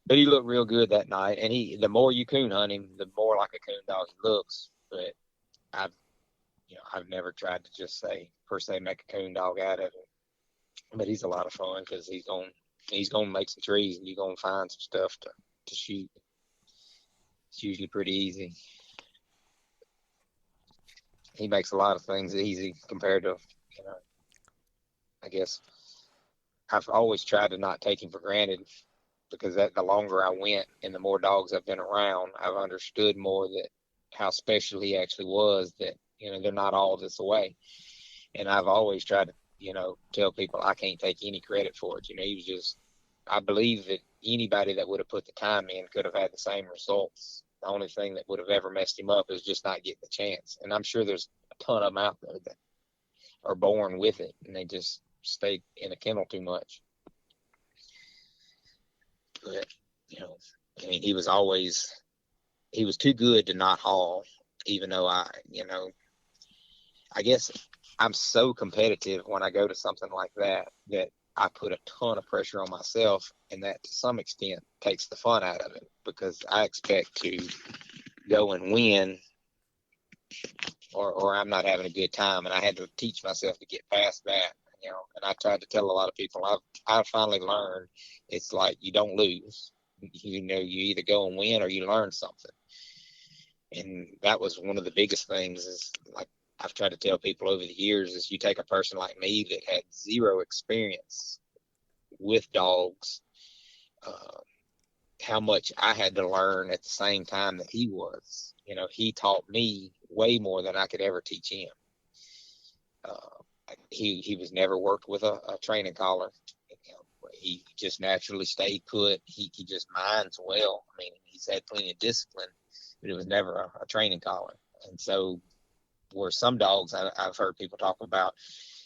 But he looked real good that night, and the more you coon hunt him, the more like a coon dog he looks. But I've never tried to just say per se make a coon dog out of him. But he's a lot of fun because he's gonna make some trees, and you're gonna find some stuff to shoot. It's usually pretty easy. He makes a lot of things easy compared to, I guess I've always tried to not take him for granted, because the longer I went and the more dogs I've been around, I've understood more that how special he actually was, that, they're not all this away. And I've always tried to, tell people I can't take any credit for it. He was just, I believe that anybody that would have put the time in could have had the same results. The only thing that would have ever messed him up is just not getting the chance. And I'm sure there's a ton of them out there that are born with it, and they just stay in a kennel too much. But, he was too good to not haul, even though I guess I'm so competitive when I go to something like that I put a ton of pressure on myself, and that to some extent takes the fun out of it, because I expect to go and win, or I'm not having a good time. And I had to teach myself to get past that, and I tried to tell a lot of people, I finally learned it's like you don't lose. You either go and win or you learn something. And that was one of the biggest things, is like I've tried to tell people over the years, is you take a person like me that had zero experience with dogs, how much I had to learn at the same time that he was. He taught me way more than I could ever teach him. He was never worked with a training collar. He just naturally stayed put. He just minds well. He's had plenty of discipline, but it was never a training collar. And so, where some dogs I've heard people talk about,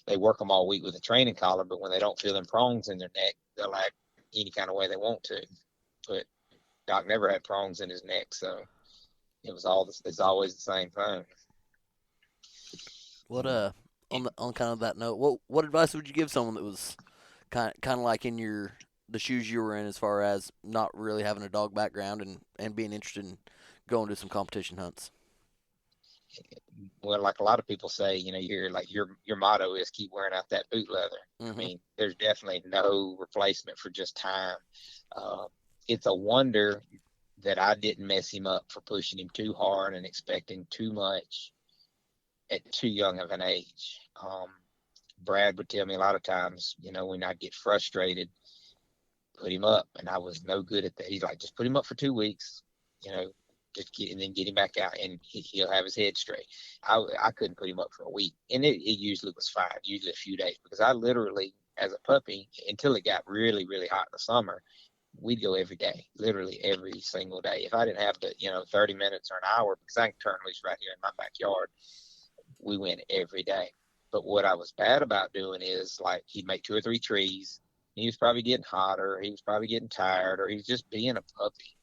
they work them all week with a training collar, but when they don't feel them prongs in their neck, they'll act any kind of way they want to. But Doc never had prongs in his neck, so it's always the same thing. What on kind of that note, what advice would you give someone that was kind of like in the shoes you were in, as far as not really having a dog background and being interested in going to some competition hunts? Well, like a lot of people say, you're like your motto is keep wearing out that boot leather. Mm-hmm. There's definitely no replacement for just time. It's a wonder that I didn't mess him up for pushing him too hard and expecting too much at too young of an age. Brad would tell me a lot of times, when I'd get frustrated, put him up, and I was no good at that. He's like, just put him up for 2 weeks, and then get him back out, and he'll have his head straight. I couldn't put him up for a week, and it usually was fine, usually a few days, because I literally, as a puppy, until it got really, really hot in the summer, we'd go every day, literally every single day. If I didn't have the 30 minutes or an hour, because I can turn loose right here in my backyard, we went every day. But what I was bad about doing is, like, he'd make 2 or 3 trees. He was probably getting hotter. He was probably getting tired, or he was just being a puppy.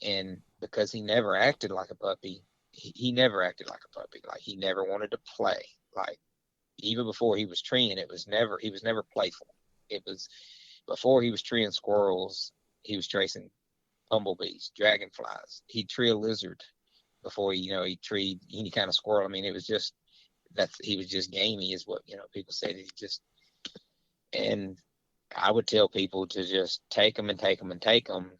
And because he never acted like a puppy, he never acted like a puppy. Like, he never wanted to play. Like, even before he was treeing, he was never playful. It was before he was treeing squirrels, he was chasing bumblebees, dragonflies. He'd tree a lizard before he treed any kind of squirrel. It was just, he was just gamey, is what people said. And I would tell people to just take them and take them and take them,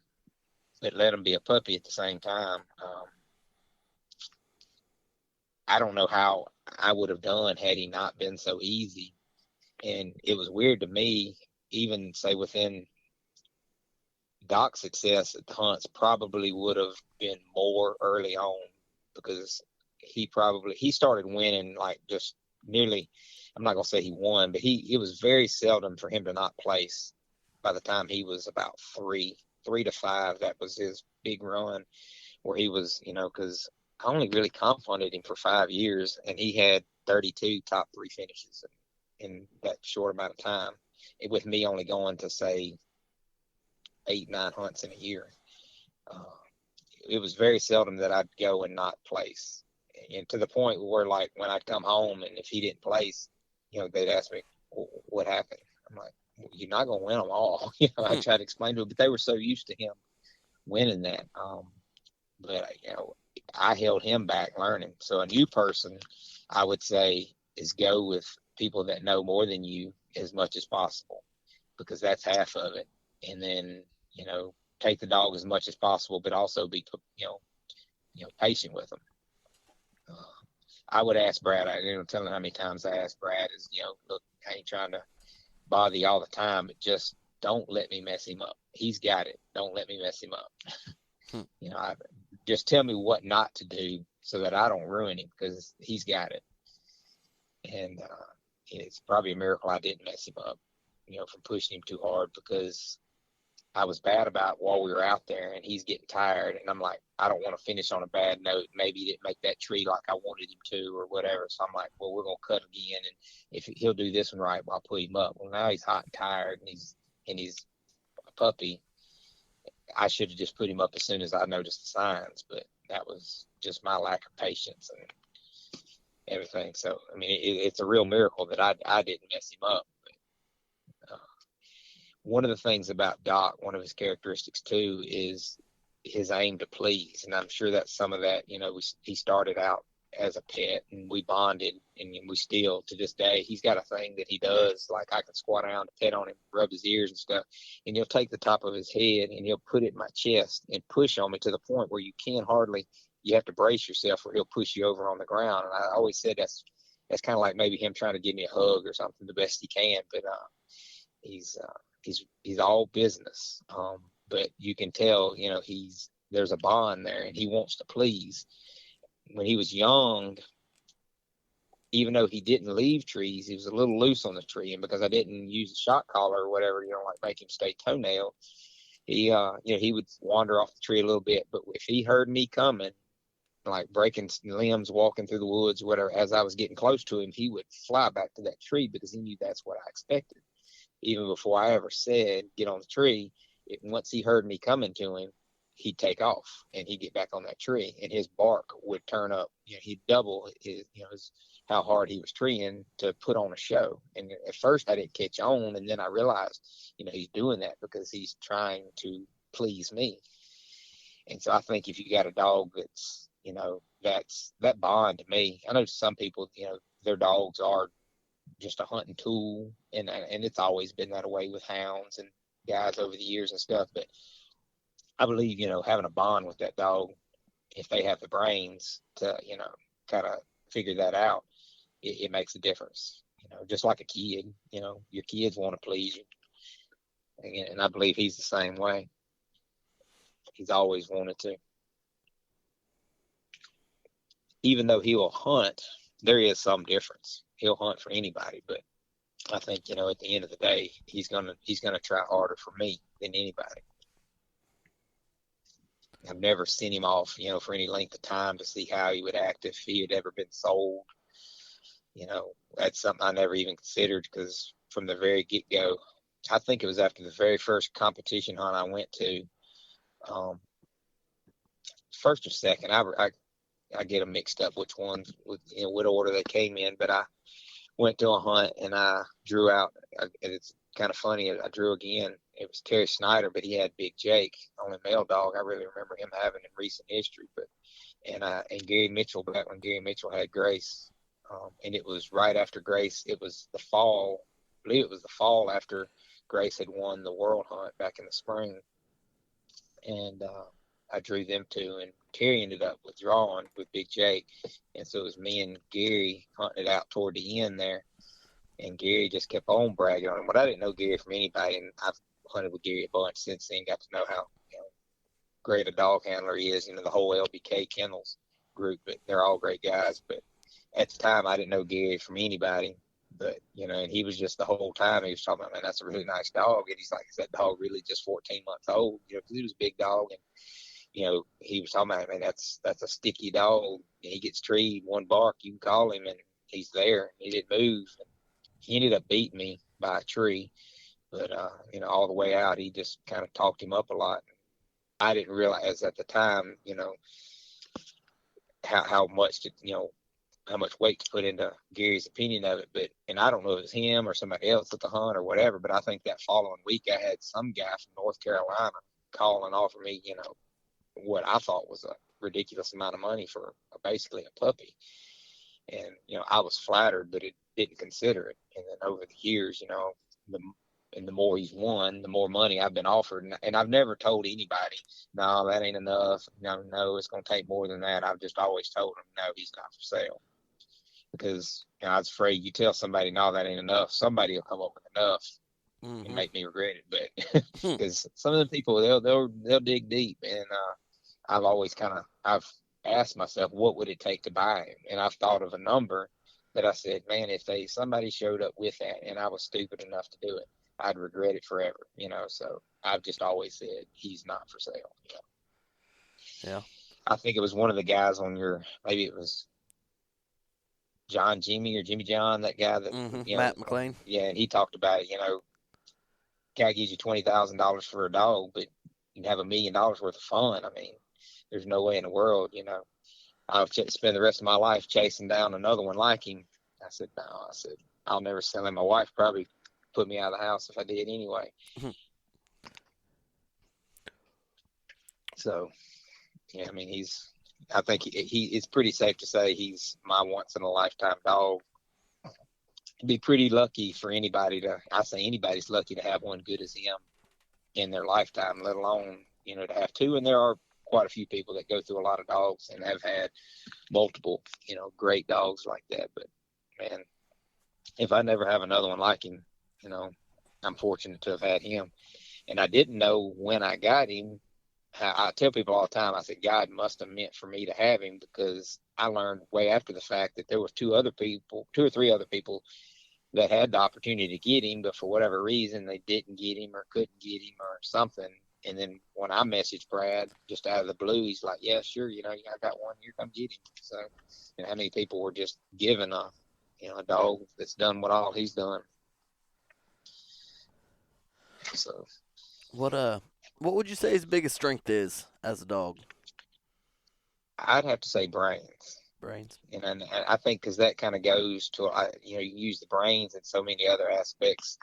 but let him be a puppy at the same time. I don't know how I would have done had he not been so easy. And it was weird to me, even say within Doc's success at the hunts probably would have been more early on, because he started winning, like, just nearly, I'm not going to say he won, but it was very seldom for him to not place by the time he was about 3 to 5. That was his big run, where he was, because I only really complimented him for 5 years, and he had 32 top three finishes in that short amount of time, with me only going to say 8, 9 hunts in a year. Uh, it was very seldom that I'd go and not place, and to the point where, like, when I'd come home and if he didn't place, they'd ask me, what happened? I'm like, you're not going to win them all. I tried to explain to them, but they were so used to him winning that. But I held him back learning. So a new person, I would say, is go with people that know more than you as much as possible, because that's half of it. And then, take the dog as much as possible, but also be, patient with them. I would ask Brad, tell him how many times I asked Brad is, look, I ain't trying to bother you all the time, but just don't let me mess him up. He's got it. Don't let me mess him up. Just tell me what not to do so that I don't ruin him, because he's got it. And it's probably a miracle I didn't mess him up, from pushing him too hard, because I was bad about while we were out there and he's getting tired. And I'm like, I don't want to finish on a bad note. Maybe he didn't make that tree like I wanted him to or whatever. So I'm like, well, we're going to cut again. And if he'll do this one right, I'll put him up. Well, now he's hot and tired and he's a puppy. I should have just put him up as soon as I noticed the signs, but that was just my lack of patience and everything. So, I mean, it's a real miracle that I didn't mess him up. But, one of the things about Doc, one of his characteristics too, is his aim to please. And I'm sure that's some of that, he started out as a pet and we bonded, and we still, to this day, he's got a thing that he does. Like, I can squat down to pet on him, rub his ears and stuff, and he'll take the top of his head and he'll put it in my chest and push on me to the point where you have to brace yourself or he'll push you over on the ground. And I always said that's kind of like maybe him trying to give me a hug or something the best he can. But he's all business. But you can tell, there's a bond there and he wants to please. When he was young, even though he didn't leave trees, he was a little loose on the tree. And because I didn't use a shot collar or whatever, like make him stay toenail, he would wander off the tree a little bit. But if he heard me coming, like breaking limbs, walking through the woods, whatever, as I was getting close to him, he would fly back to that tree because he knew that's what I expected. Even before I ever said, get on the tree, once he heard me coming to him, he'd take off and he'd get back on that tree and his bark would turn up. He'd double his how hard he was treeing to put on a show. And at first I didn't catch on, and then I realized, he's doing that because he's trying to please me. And so I think if you got a dog that's, that's that bond to me. I know some people, their dogs are just a hunting tool, and it's always been that way with hounds and guys over the years and stuff. But I believe, having a bond with that dog, if they have the brains to, kind of figure that out, it makes a difference. Just like a kid, your kids want to please you. And I believe he's the same way. He's always wanted to. Even though he will hunt, there is some difference. He'll hunt for anybody, but I think, at the end of the day, he's gonna try harder for me than anybody. I've never sent him off, for any length of time to see how he would act if he had ever been sold. That's something I never even considered, because from the very get-go, I think it was after the very first competition hunt I went to, first or second, I get them mixed up which ones, what order they came in, but I went to a hunt and I drew out, and it's kind of funny, I drew again. It was Terry Snyder, but he had Big Jake, only male dog I really remember him having in recent history. And Gary Mitchell, back when Gary Mitchell had Grace, and it was right after Grace. It was the fall, I believe it was the fall after Grace had won the World Hunt back in the spring, and I drew them two, and Terry ended up withdrawing with Big Jake, and so it was me and Gary hunting it out toward the end there, and Gary just kept on bragging on him. But I didn't know Gary from anybody, and I've hunted with Gary a bunch since then, got to know how great a dog handler he is, the whole LBK Kennels group, but they're all great guys. But at the time, I didn't know Gary from anybody, but, and he was just the whole time, he was talking about, man, that's a really nice dog. And he's like, is that dog really just 14 months old? Because he was a big dog, and he was talking about, man, that's a sticky dog. He gets treed, one bark, you can call him, and he's there. He didn't move. He ended up beating me by a tree, but all the way out, he just kind of talked him up a lot. I didn't realize at the time, how much how much weight to put into Gary's opinion of it. And I don't know if it was him or somebody else at the hunt or whatever, but I think that following week I had some guy from North Carolina call and offer me, what I thought was a ridiculous amount of money for basically a puppy. And, I was flattered, but it didn't consider it. And then over the years, the more he's won, the more money I've been offered. And I've never told anybody, no, that ain't enough. No, it's going to take more than that. I've just always told them, no, he's not for sale. Because I was afraid you tell somebody, no, that ain't enough. Somebody will come up with enough and make me regret it. But because some of the people, they'll dig deep. And I've asked myself, what would it take to buy him? And I've thought of a number that I said, man, if somebody showed up with that and I was stupid enough to do it, I'd regret it forever, So I've just always said he's not for sale. Yeah. I think it was one of the guys on maybe it was Jimmy John, that guy that Matt McLean. Yeah, and he talked about it. Guy gives you $20,000 for a dog, but you can have $1 million worth of fun. I mean, there's no way in the world, I'll spend the rest of my life chasing down another one like him. I said, no. I said, I'll never sell him. My wife probably put me out of the house if I did anyway. So, yeah, I mean, I think it's pretty safe to say he's my once in a lifetime dog. It'd be pretty lucky for anybody's lucky to have one good as him in their lifetime, let alone, to have two. And there are quite a few people that go through a lot of dogs and have had multiple, great dogs like that. But man, if I never have another one like him, I'm fortunate to have had him. And I didn't know when I got him. I tell people all the time, I said, God must have meant for me to have him, because I learned way after the fact that there was two or three other people that had the opportunity to get him, but for whatever reason, they didn't get him or couldn't get him or something. And then when I messaged Brad just out of the blue, he's like, yeah, sure. I got one here, come get him. So, how many people were just given a dog that's done what all he's done. So what would you say his biggest strength is as a dog? I'd have to say brains. And I think because that kind of goes to, you use the brains and so many other aspects.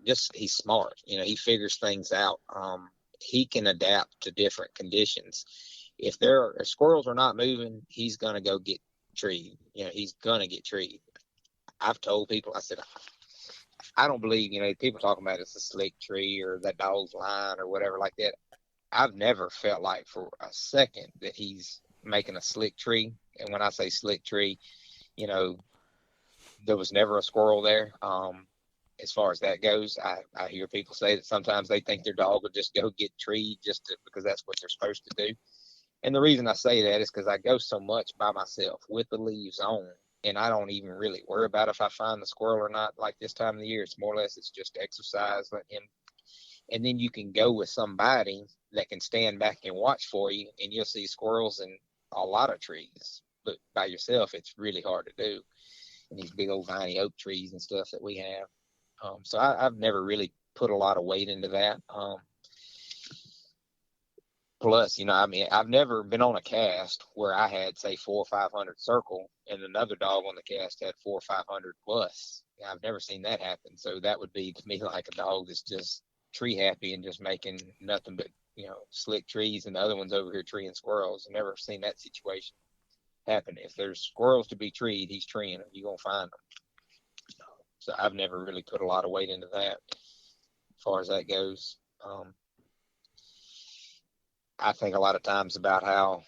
Just he's smart. He figures things out. He can adapt to different conditions. If squirrels are not moving, he's gonna go get treed. He's gonna get treed. I've told people, I said, I don't believe, people talking about it's a slick tree or that dog's line or whatever like that. I've never felt like for a second that he's making a slick tree. And when I say slick tree, there was never a squirrel there. As far as that goes, I hear people say that sometimes they think their dog will just go get treed because that's what they're supposed to do. And the reason I say that is because I go so much by myself with the leaves on, and I don't even really worry about if I find the squirrel or not. Like this time of the year, it's more or less, it's just exercise, let him. And then you can go with somebody that can stand back and watch for you, and you'll see squirrels in a lot of trees. But by yourself, it's really hard to do. And these big old viney oak trees and stuff that we have. So I've never really put a lot of weight into that. Plus, I've never been on a cast where I had, say, 400 or 500 circle and another dog on the cast had 400 or 500 plus. I've never seen that happen. So that would be to me like a dog that's just tree happy and just making nothing but, slick trees, and the other one's over here treeing squirrels. I've never seen that situation happen. If there's squirrels to be treed, he's treeing them. You're going to find them. So I've never really put a lot of weight into that as far as that goes. I think a lot of times about how,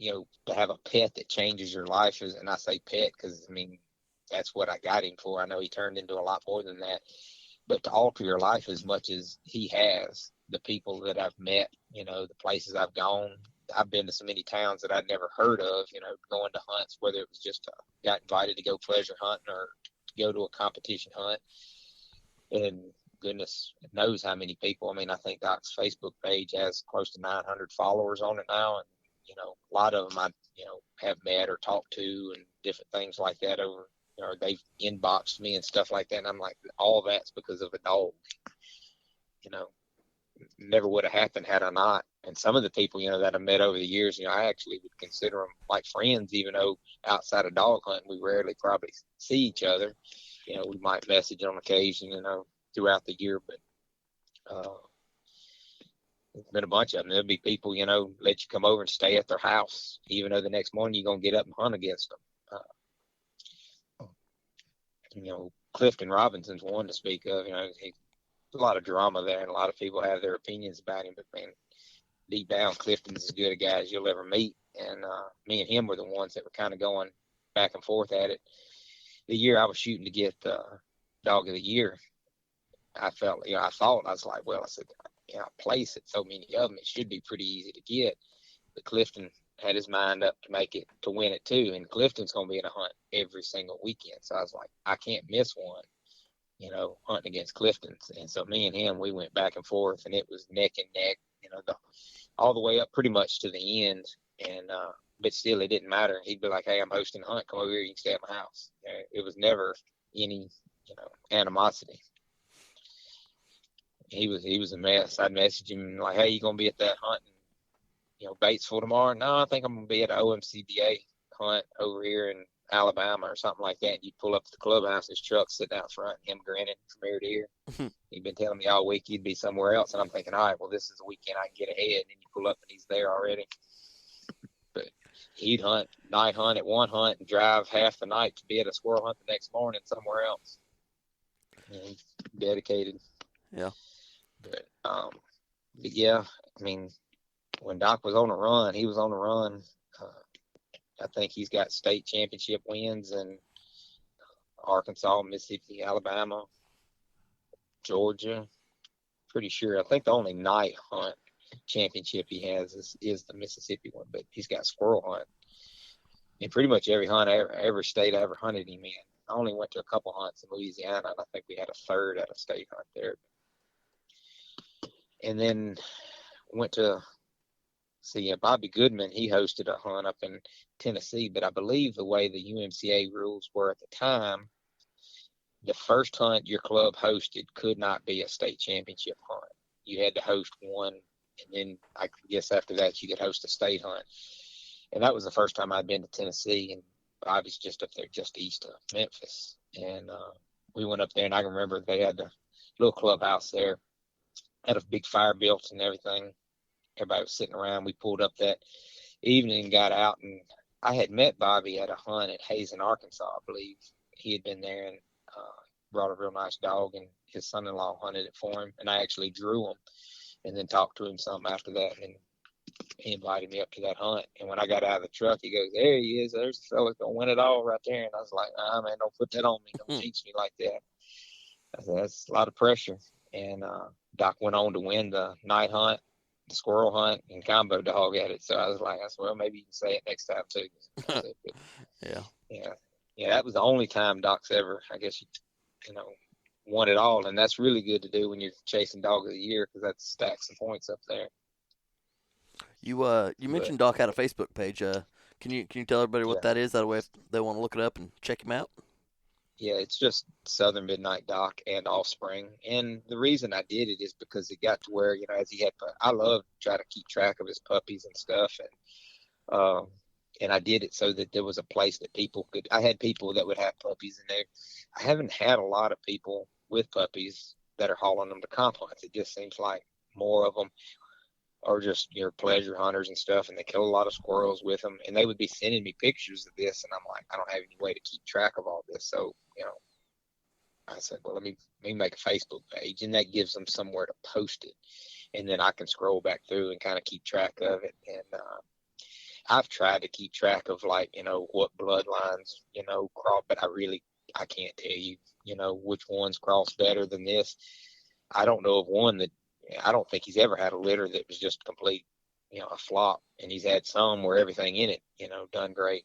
to have a pet that changes your life is, and I say pet because, that's what I got him for. I know he turned into a lot more than that. But to alter your life as much as he has, the people that I've met, the places I've gone, I've been to so many towns that I'd never heard of, going to hunts, whether it was just got invited to go pleasure hunting or to go to a competition hunt. And goodness knows how many people. I mean, I think Doc's Facebook page has close to 900 followers on it now. And, a lot of them I, have met or talked to and different things like that over, they've inboxed me and stuff like that. And I'm like, all that's because of a dog. Never would have happened had I not. And some of the people, that I met over the years, I actually would consider them like friends, even though outside of dog hunting, we rarely probably see each other. We might message on occasion, throughout the year, but there's been a bunch of them. There'll be people, let you come over and stay at their house, even though the next morning you're going to get up and hunt against them. Clifton Robinson's one to speak of. He's a lot of drama there, and a lot of people have their opinions about him. But man, deep down, Clifton's as good a guy as you'll ever meet. And me and him were the ones that were kind of going back and forth at it. The year I was shooting to get Dog of the Year, I felt, I was like, well, I said, I place it so many of them, it should be pretty easy to get. But Clifton had his mind up to make it, to win it too. And Clifton's going to be in a hunt every single weekend. So I was like, I can't miss one. Hunting against Clifton. And so me and him, we went back and forth, and it was neck and neck, all the way up pretty much to the end. And, but still, it didn't matter. He'd be like, hey, I'm hosting a hunt. Come over here. You can stay at my house. It was never any, animosity. He was a mess. I'd message him like, hey, you going to be at that hunt in, Batesville tomorrow? No, I think I'm going to be at an OMCBA hunt over here in Alabama or something like that. You'd pull up to the clubhouse, his truck sitting out front, him grinning from ear to ear. He'd been telling me all week he'd be somewhere else, and I'm thinking, all right, well, this is a weekend I can get ahead. And then you pull up and he's there already. But he'd night hunt at one hunt and drive half the night to be at a squirrel hunt the next morning somewhere else. He's dedicated. Yeah. But yeah, I mean, when Doc was on a run, he was on a run. I think he's got state championship wins in Arkansas, Mississippi, Alabama, Georgia. Pretty sure. I think the only night hunt championship he has is the Mississippi one, but he's got squirrel hunt in pretty much every hunt, every state I ever hunted him in. I only went to a couple hunts in Louisiana, and I think we had a third at a state hunt there. And then went to Bobby Goodman. He hosted a hunt up in Tennessee, but I believe the way the UMCA rules were at the time, the first hunt your club hosted could not be a state championship hunt. You had to host one, and then I guess after that you could host a state hunt. And that was the first time I'd been to Tennessee, and Bobby's just up there, just east of Memphis. And we went up there, and I can remember they had the little clubhouse there, had a big fire built and everything. Everybody was sitting around. We pulled up that evening and got out, and I had met Bobby at a hunt at Hazen, Arkansas, I believe. He had been there and brought a real nice dog, and his son-in-law hunted it for him, and I actually drew him and then talked to him some after that, and he invited me up to that hunt. And when I got out of the truck, he goes, there he is. There's the fella going to win it all right there. And I was like, man, don't put that on me. Don't jinx me like that. I said, that's a lot of pressure. And Doc went on to win the night hunt, the squirrel hunt, and combo dog at it. So I was like, well, maybe you can say it next time too. Yeah. That was the only time Doc's ever, I guess, won it all. And that's really good to do when you're chasing Dog of the Year, because that stacks some points up there. You mentioned Doc had a Facebook page. Can you tell everybody what that is? That way, if they want to look it up and check him out. Yeah, it's just Southern Midnight Doc and Offspring. And the reason I did it is because it got to where, as he had, I love to try to keep track of his puppies and stuff. And I did it so that there was a place that I had people that would have puppies in there. I haven't had a lot of people with puppies that are hauling them to comp hunts. It just seems like more of them are just your pleasure hunters and stuff, and they kill a lot of squirrels with them, and they would be sending me pictures of this, and I'm like, I don't have any way to keep track of all this. So, I said, well, let me make a Facebook page, and that gives them somewhere to post it, and then I can scroll back through and kind of keep track of it. And I've tried to keep track of what bloodlines cross, but I can't tell you which ones cross better than this. I don't know of one that, I don't think he's ever had a litter that was just complete, a flop. And he's had some where everything in it, done great.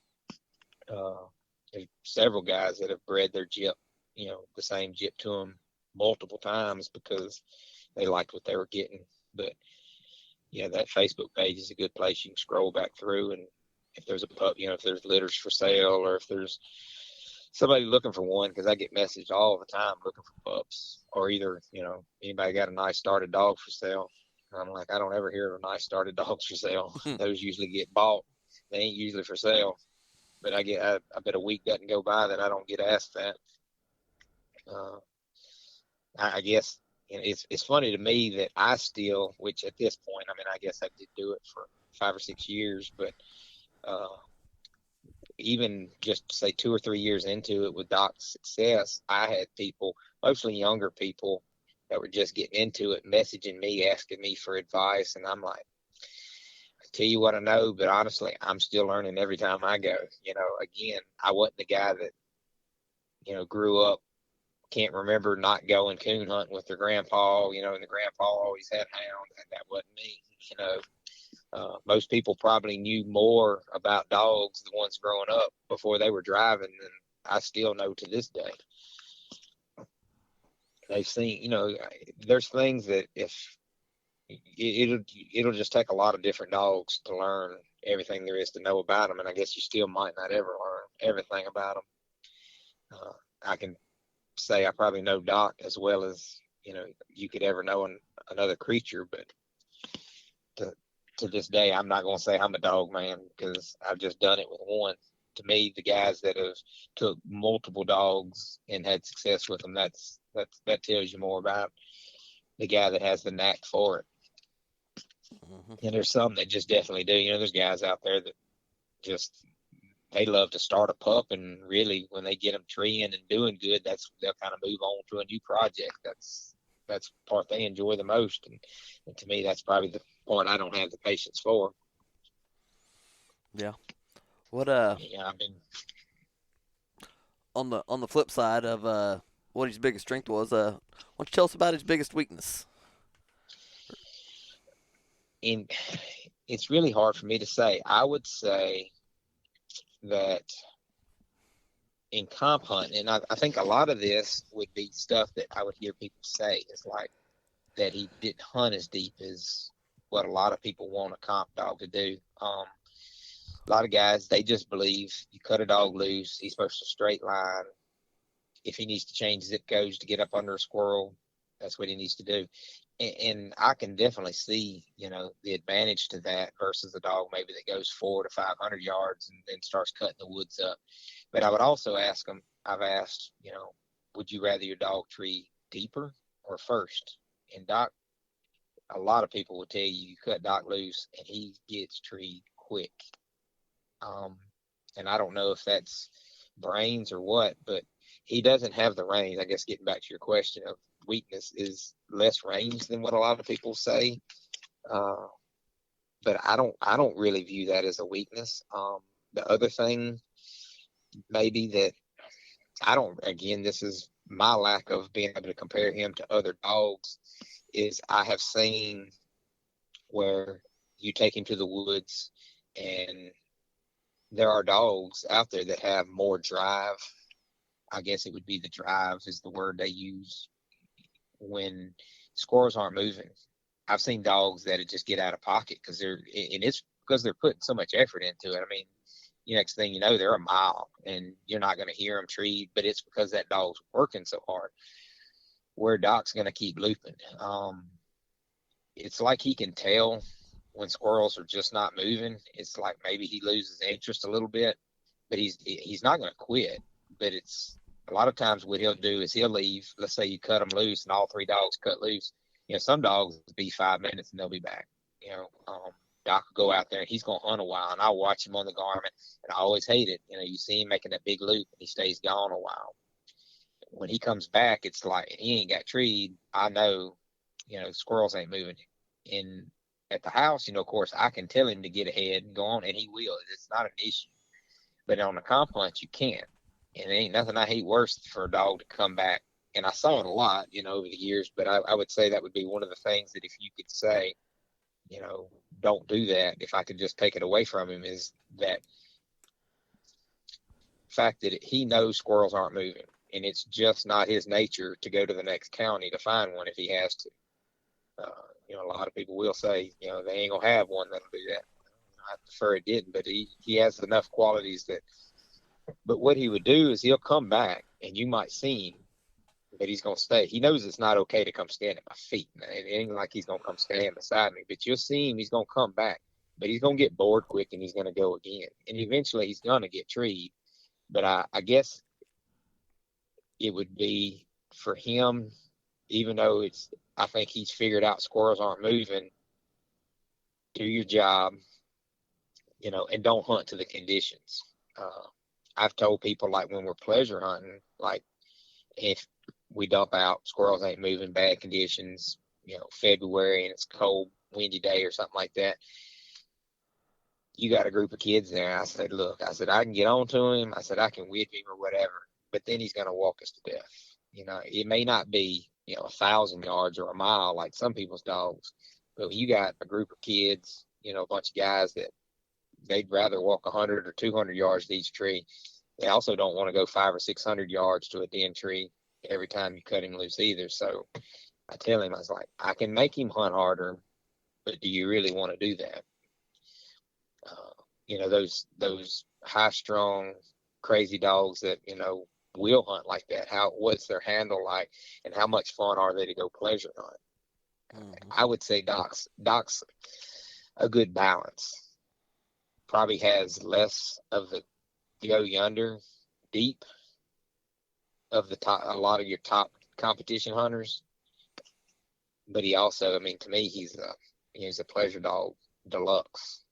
There's several guys that have bred their gyp, the same gyp to them multiple times because they liked what they were getting. But yeah, that Facebook page is a good place. You can scroll back through, and if there's a pup, if there's litters for sale, or if there's somebody looking for one, because I get messaged all the time looking for pups, or either, anybody got a nice started dog for sale. And I'm like, I don't ever hear of nice started dogs for sale. Those usually get bought. They ain't usually for sale. But I bet a week doesn't go by that I don't get asked that. I guess it's funny to me that I still, which at this point, I mean, I guess I did do it for 5 or 6 years, but even just say 2 or 3 years into it with Doc's success, I had people, mostly younger people, that were just getting into it, messaging me, asking me for advice, and I'm like, I tell you what I know, but honestly, I'm still learning every time I go. Again, I wasn't the guy that, grew up, can't remember not going coon hunting with their grandpa, and the grandpa always had hounds, and that wasn't me. Most people probably knew more about dogs, the ones growing up, before they were driving, than I still know to this day. They've seen, there's things that if it'll just take a lot of different dogs to learn everything there is to know about them, and I guess you still might not ever learn everything about them. I can say I probably know Doc as well as you could ever know another creature, but to this day, I'm not going to say I'm a dog man because I've just done it with one. To me, the guys that have took multiple dogs and had success with them, that tells you more about the guy that has the knack for it. Mm-hmm. And there's some that just definitely do. There's guys out there that just, they love to start a pup, and really when they get them treeing and doing good, they'll kind of move on to a new project. That's the part they enjoy the most, and to me, that's probably the part I don't have the patience for. Yeah. Yeah, I've been on the flip side of what his biggest strength was. Why don't you tell us about his biggest weakness? It's really hard for me to say. I would say that in comp hunting, and I think a lot of this would be stuff that I would hear people say. It's like that he didn't hunt as deep as what a lot of people want a comp dog to do. A lot of guys, they just believe you cut a dog loose, he's supposed to straight line. If he needs to change zip codes to get up under a squirrel, that's what he needs to do. And I can definitely see, the advantage to that versus a dog maybe that goes 400 to 500 yards and then starts cutting the woods up. But I would also ask them, I've asked, would you rather your dog tree deeper or first? And Doc, a lot of people will tell you cut Doc loose and he gets treed quick. And I don't know if that's brains or what, but he doesn't have the range. I guess getting back to your question of weakness is less range than what a lot of people say. But I don't really view that as a weakness. The other thing maybe that again, this is my lack of being able to compare him to other dogs, is I have seen where you take him to the woods and there are dogs out there that have more drive. I guess it would be the drive is the word they use when squirrels aren't moving. I've seen dogs that just get out of pocket because it's because they're putting so much effort into it. I mean, next thing you know, they're a mile and you're not going to hear them treed, but it's because that dog's working so hard. Where Doc's going to keep looping. It's like he can tell when squirrels are just not moving. It's like maybe he loses interest a little bit, but he's not going to quit. But it's a lot of times what he'll do is he'll leave. Let's say you cut him loose and all 3 dogs cut loose. Some dogs will be 5 minutes and they'll be back. Doc will go out there and he's going to hunt a while, and I'll watch him on the garment, and I always hate it. You see him making that big loop and he stays gone a while. When he comes back, it's like he ain't got treed. I know, squirrels ain't moving. And at the house, of course, I can tell him to get ahead and go on, and he will. It's not an issue. But on the comp hunt, you can't. And there ain't nothing I hate worse for a dog to come back. And I saw it a lot, over the years. But I would say that would be one of the things that if you could say, don't do that, if I could just take it away from him, is that fact that he knows squirrels aren't moving. and it's just not his nature to go to the next county to find one if he has to. A lot of people will say, they ain't gonna have one that'll do that. I prefer it didn't, but he has enough qualities that. But what he would do is he'll come back, and you might see him, but he's gonna stay. He knows it's not okay to come stand at my feet. It ain't like he's gonna come stand beside me, but you'll see him. He's gonna come back, but he's gonna get bored quick, and he's gonna go again, and eventually he's gonna get treed. But I guess it would be for him, even though I think he's figured out squirrels aren't moving. Do your job, and don't hunt to the conditions. I've told people, like, when we're pleasure hunting, like, if we dump out, squirrels ain't moving, bad conditions, February and it's cold, windy day or something like that. You got a group of kids there. I said, look, I can get on to him. I said, I can whip him or whatever, but then he's going to walk us to death. It may not be, 1,000 yards or a mile like some people's dogs, but you got a group of kids, a bunch of guys that they'd rather walk 100 or 200 yards to each tree. They also don't want to go 500 or 600 yards to a den tree every time you cut him loose either. So I tell him, I was like, I can make him hunt harder, but do you really want to do that? Those high-strung, crazy dogs that, will hunt like that. What's their handle like, and how much fun are they to go pleasure hunt? Mm-hmm. I would say Doc's a good balance. Probably has less of the go yonder deep of the top, a lot of your top competition hunters, but he also, to me, he's a pleasure dog deluxe.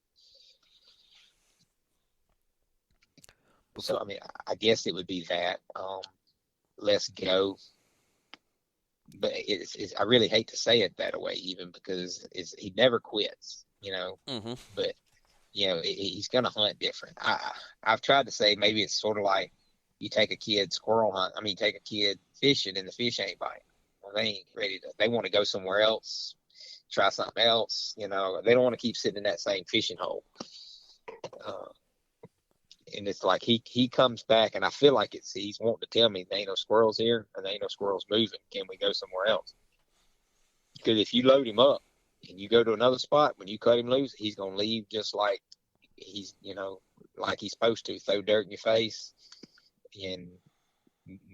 So I guess it would be that less go, but I really hate to say it that way, even because he never quits, Mm-hmm. But he's gonna hunt different. I've tried to say maybe it's sort of like you take a kid squirrel hunt. Take a kid fishing and the fish ain't biting. Well, they ain't ready to. They want to go somewhere else, try something else. They don't want to keep sitting in that same fishing hole. And it's like he comes back, and I feel like he's wanting to tell me there ain't no squirrels here, and there ain't no squirrels moving. Can we go somewhere else? Because if you load him up and you go to another spot, when you cut him loose, he's gonna leave just like he's like he's supposed to, throw dirt in your face and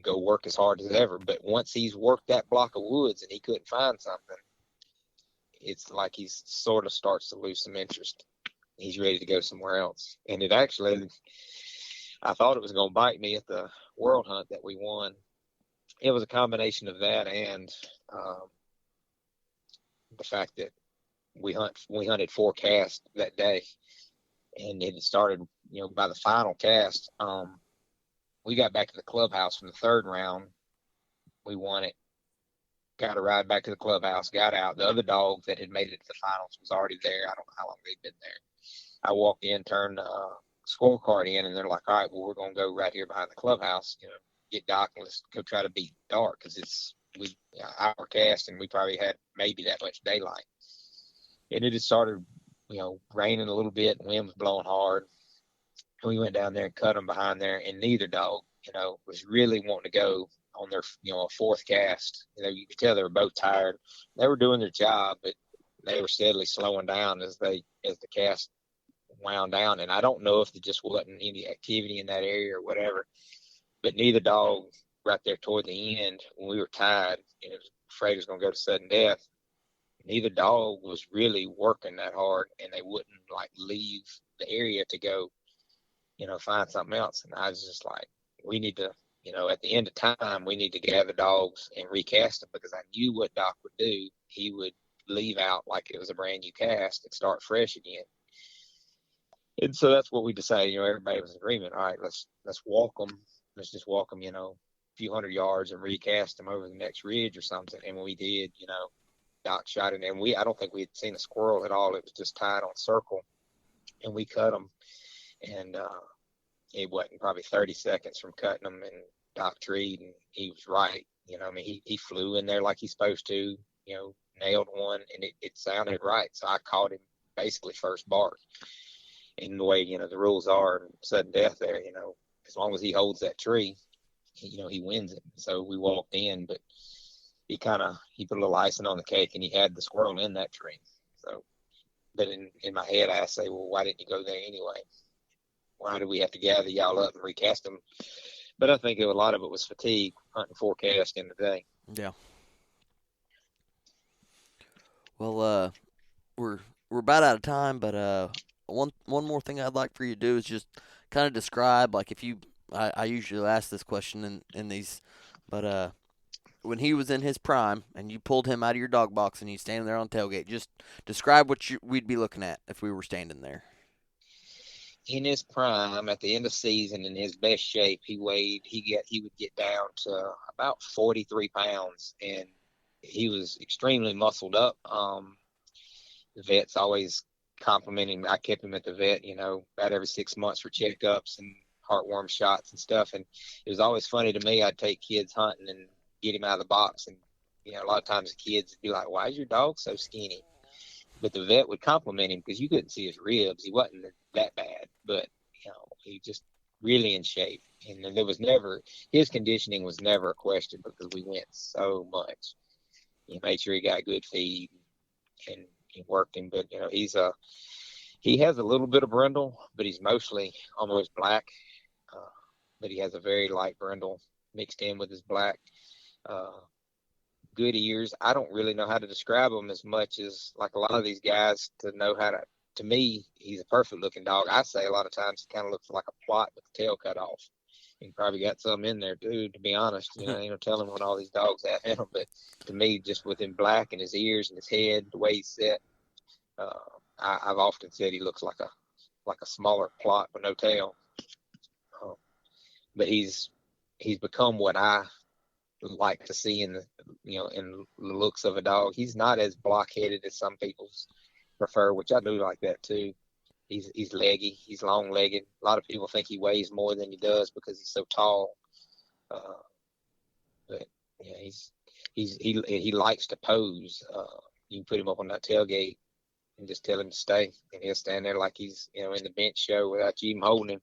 go work as hard as ever. But once he's worked that block of woods and he couldn't find something, it's like he sort of starts to lose some interest. He's ready to go somewhere else. And it actually, I thought it was going to bite me at the world hunt that we won. It was a combination of that and the fact that we hunted 4 casts that day, and it started, by the final cast. We got back to the clubhouse from the 3rd round. We won it. Got a ride back to the clubhouse, got out. The other dog that had made it to the finals was already there. I don't know how long they'd been there. I walked in, turned the scorecard in, and they're like, all right, well, we're going to go right here behind the clubhouse, get Doc, and let's go try to beat dark, because our cast, and we probably had maybe that much daylight. And it had started, raining a little bit, and wind was blowing hard. And we went down there and cut them behind there, and neither dog, was really wanting to go on their, 4th cast. You could tell they were both tired. They were doing their job, but they were steadily slowing down as the cast wound down. And I don't know if there just wasn't any activity in that area or whatever, but neither dog, right there toward the end, when we were tied and afraid it was going to go to sudden death, neither dog was really working that hard, and they wouldn't leave the area to go, find something else. And I was just like, we need to, at the end of time, we need to gather dogs and recast them, because I knew what Doc would do. He would leave out like it was a brand new cast and start fresh again. And so that's what we decided. Everybody was in agreement. All right, let's walk them. Let's just walk them, a few hundred yards and recast them over the next ridge or something. And when we did, Doc shot it, and I don't think we had seen a squirrel at all. It was just tied on circle, and we cut them. And it wasn't probably 30 seconds from cutting them, and Doc treed, and he was right. He flew in there like he's supposed to, nailed one, and it sounded right. So I caught him basically first bark. And the way, the rules are, sudden death there, as long as he holds that tree, he wins it. So we walked in, but he put a little icing on the cake, and he had the squirrel in that tree. So, but in my head, I say, well, why didn't you go there anyway? Why do we have to gather y'all up and recast them? But I think a lot of it was fatigue, hunting forecast in the day. Yeah. Well, we're about out of time, but one more thing I'd like for you to do is just kind of describe, like, if you I usually ask this question in these, but when he was in his prime and you pulled him out of your dog box and he's standing there on tailgate, just describe what we'd be looking at if we were standing there. In his prime, at the end of season, in his best shape, he would get down to about 43 pounds, and he was extremely muscled up. The vet's always complimenting me. I kept him at the vet, about every 6 months for checkups and heartworm shots and stuff. And it was always funny to me. I'd take kids hunting and get him out of the box, and a lot of times the kids would be like, "Why is your dog so skinny?" But the vet would compliment him because you couldn't see his ribs. He wasn't that bad, but he just really in shape. And then his conditioning was never a question because we went so much. He made sure he got good feed and he worked him. But he has a little bit of brindle, but he's mostly almost black. But he has a very light brindle mixed in with his black. Good ears. I don't really know how to describe him as much as like a lot of these guys to know how to me, he's a perfect looking dog. I say a lot of times he kind of looks like a Plott with the tail cut off. He probably got some in there too, to be honest. Ain't no telling what all these dogs have in them. But to me, just with him black and his ears and his head, the way he's set, I've often said he looks like a smaller Plott with no tail. But he's become what I like to see in the looks of a dog. He's not as block-headed as some people prefer, which I do like that too. He's leggy. He's long-legged. A lot of people think he weighs more than he does because he's so tall. But yeah, he likes to pose. You can put him up on that tailgate and just tell him to stay, and he'll stand there like he's in the bench show without you even holding him.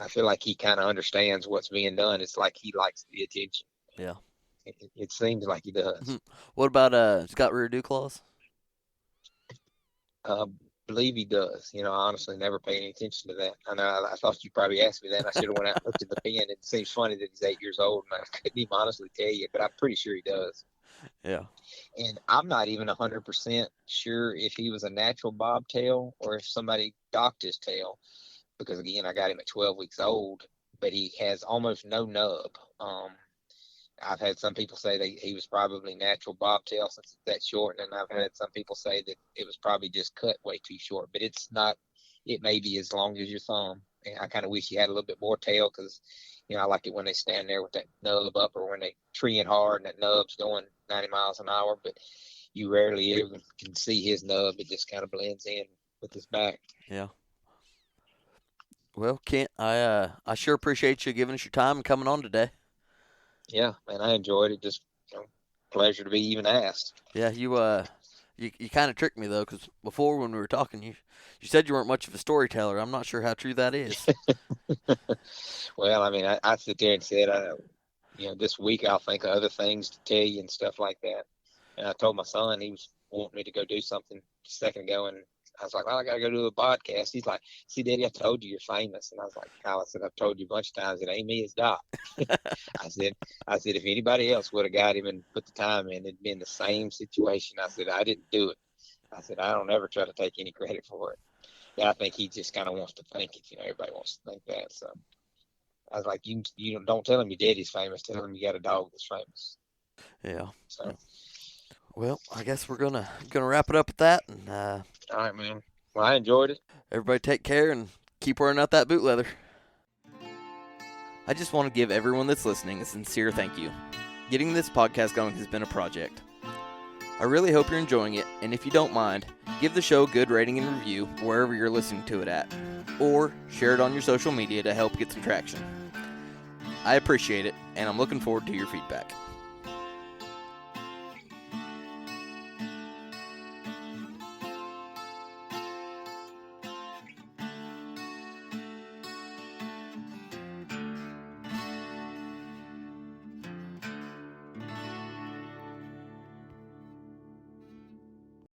I feel like he kind of understands what's being done. It's like he likes the attention. Yeah. It seems like he does. What about Scott Rear Duclaws? Believe he does. I honestly never paid any attention to that. I know I thought you probably asked me that. I should have went out and looked at the pen. It seems funny that he's 8 years old, and I couldn't even honestly tell you, but I'm pretty sure he does. Yeah. And I'm not even 100% sure if he was a natural bobtail or if somebody docked his tail. Because again, I got him at 12 weeks old, but he has almost no nub. I've had some people say that he was probably natural bobtail since it's that short, and I've had some people say that it was probably just cut way too short. But it's not. It may be as long as your thumb. And I kind of wish he had a little bit more tail because, I like it when they stand there with that nub up or when they treeing hard and that nub's going 90 miles an hour. But you rarely ever can see his nub. It just kind of blends in with his back. Yeah. Well, Kent, I sure appreciate you giving us your time and coming on today. Yeah, man, I enjoyed it. Just pleasure to be even asked. Yeah, you kind of tricked me though, because before when we were talking, you said you weren't much of a storyteller. I'm not sure how true that is. Well, I mean, I sit there and said, this week I'll think of other things to tell you and stuff like that. And I told my son he was wanting me to go do something a second ago, and I was like, well, I got to go do a podcast. He's like, see, Daddy, I told you you're famous. And I was like, Kyle, I said, I've told you a bunch of times it ain't me, it's Doc. I said, if anybody else would have got him and put the time in, it'd been the same situation. I said, I didn't do it. I said, I don't ever try to take any credit for it. Yeah, I think he just kind of wants to think it. Everybody wants to think that. So I was like, you don't tell him your daddy's famous. Tell him you got a dog that's famous. Yeah. So. Well, I guess we're gonna wrap it up at that. And all right, man. Well, I enjoyed it. Everybody take care and keep wearing out that boot leather. I just want to give everyone that's listening a sincere thank you. Getting this podcast going has been a project. I really hope you're enjoying it, and if you don't mind, give the show a good rating and review wherever you're listening to it at, or share it on your social media to help get some traction. I appreciate it, and I'm looking forward to your feedback.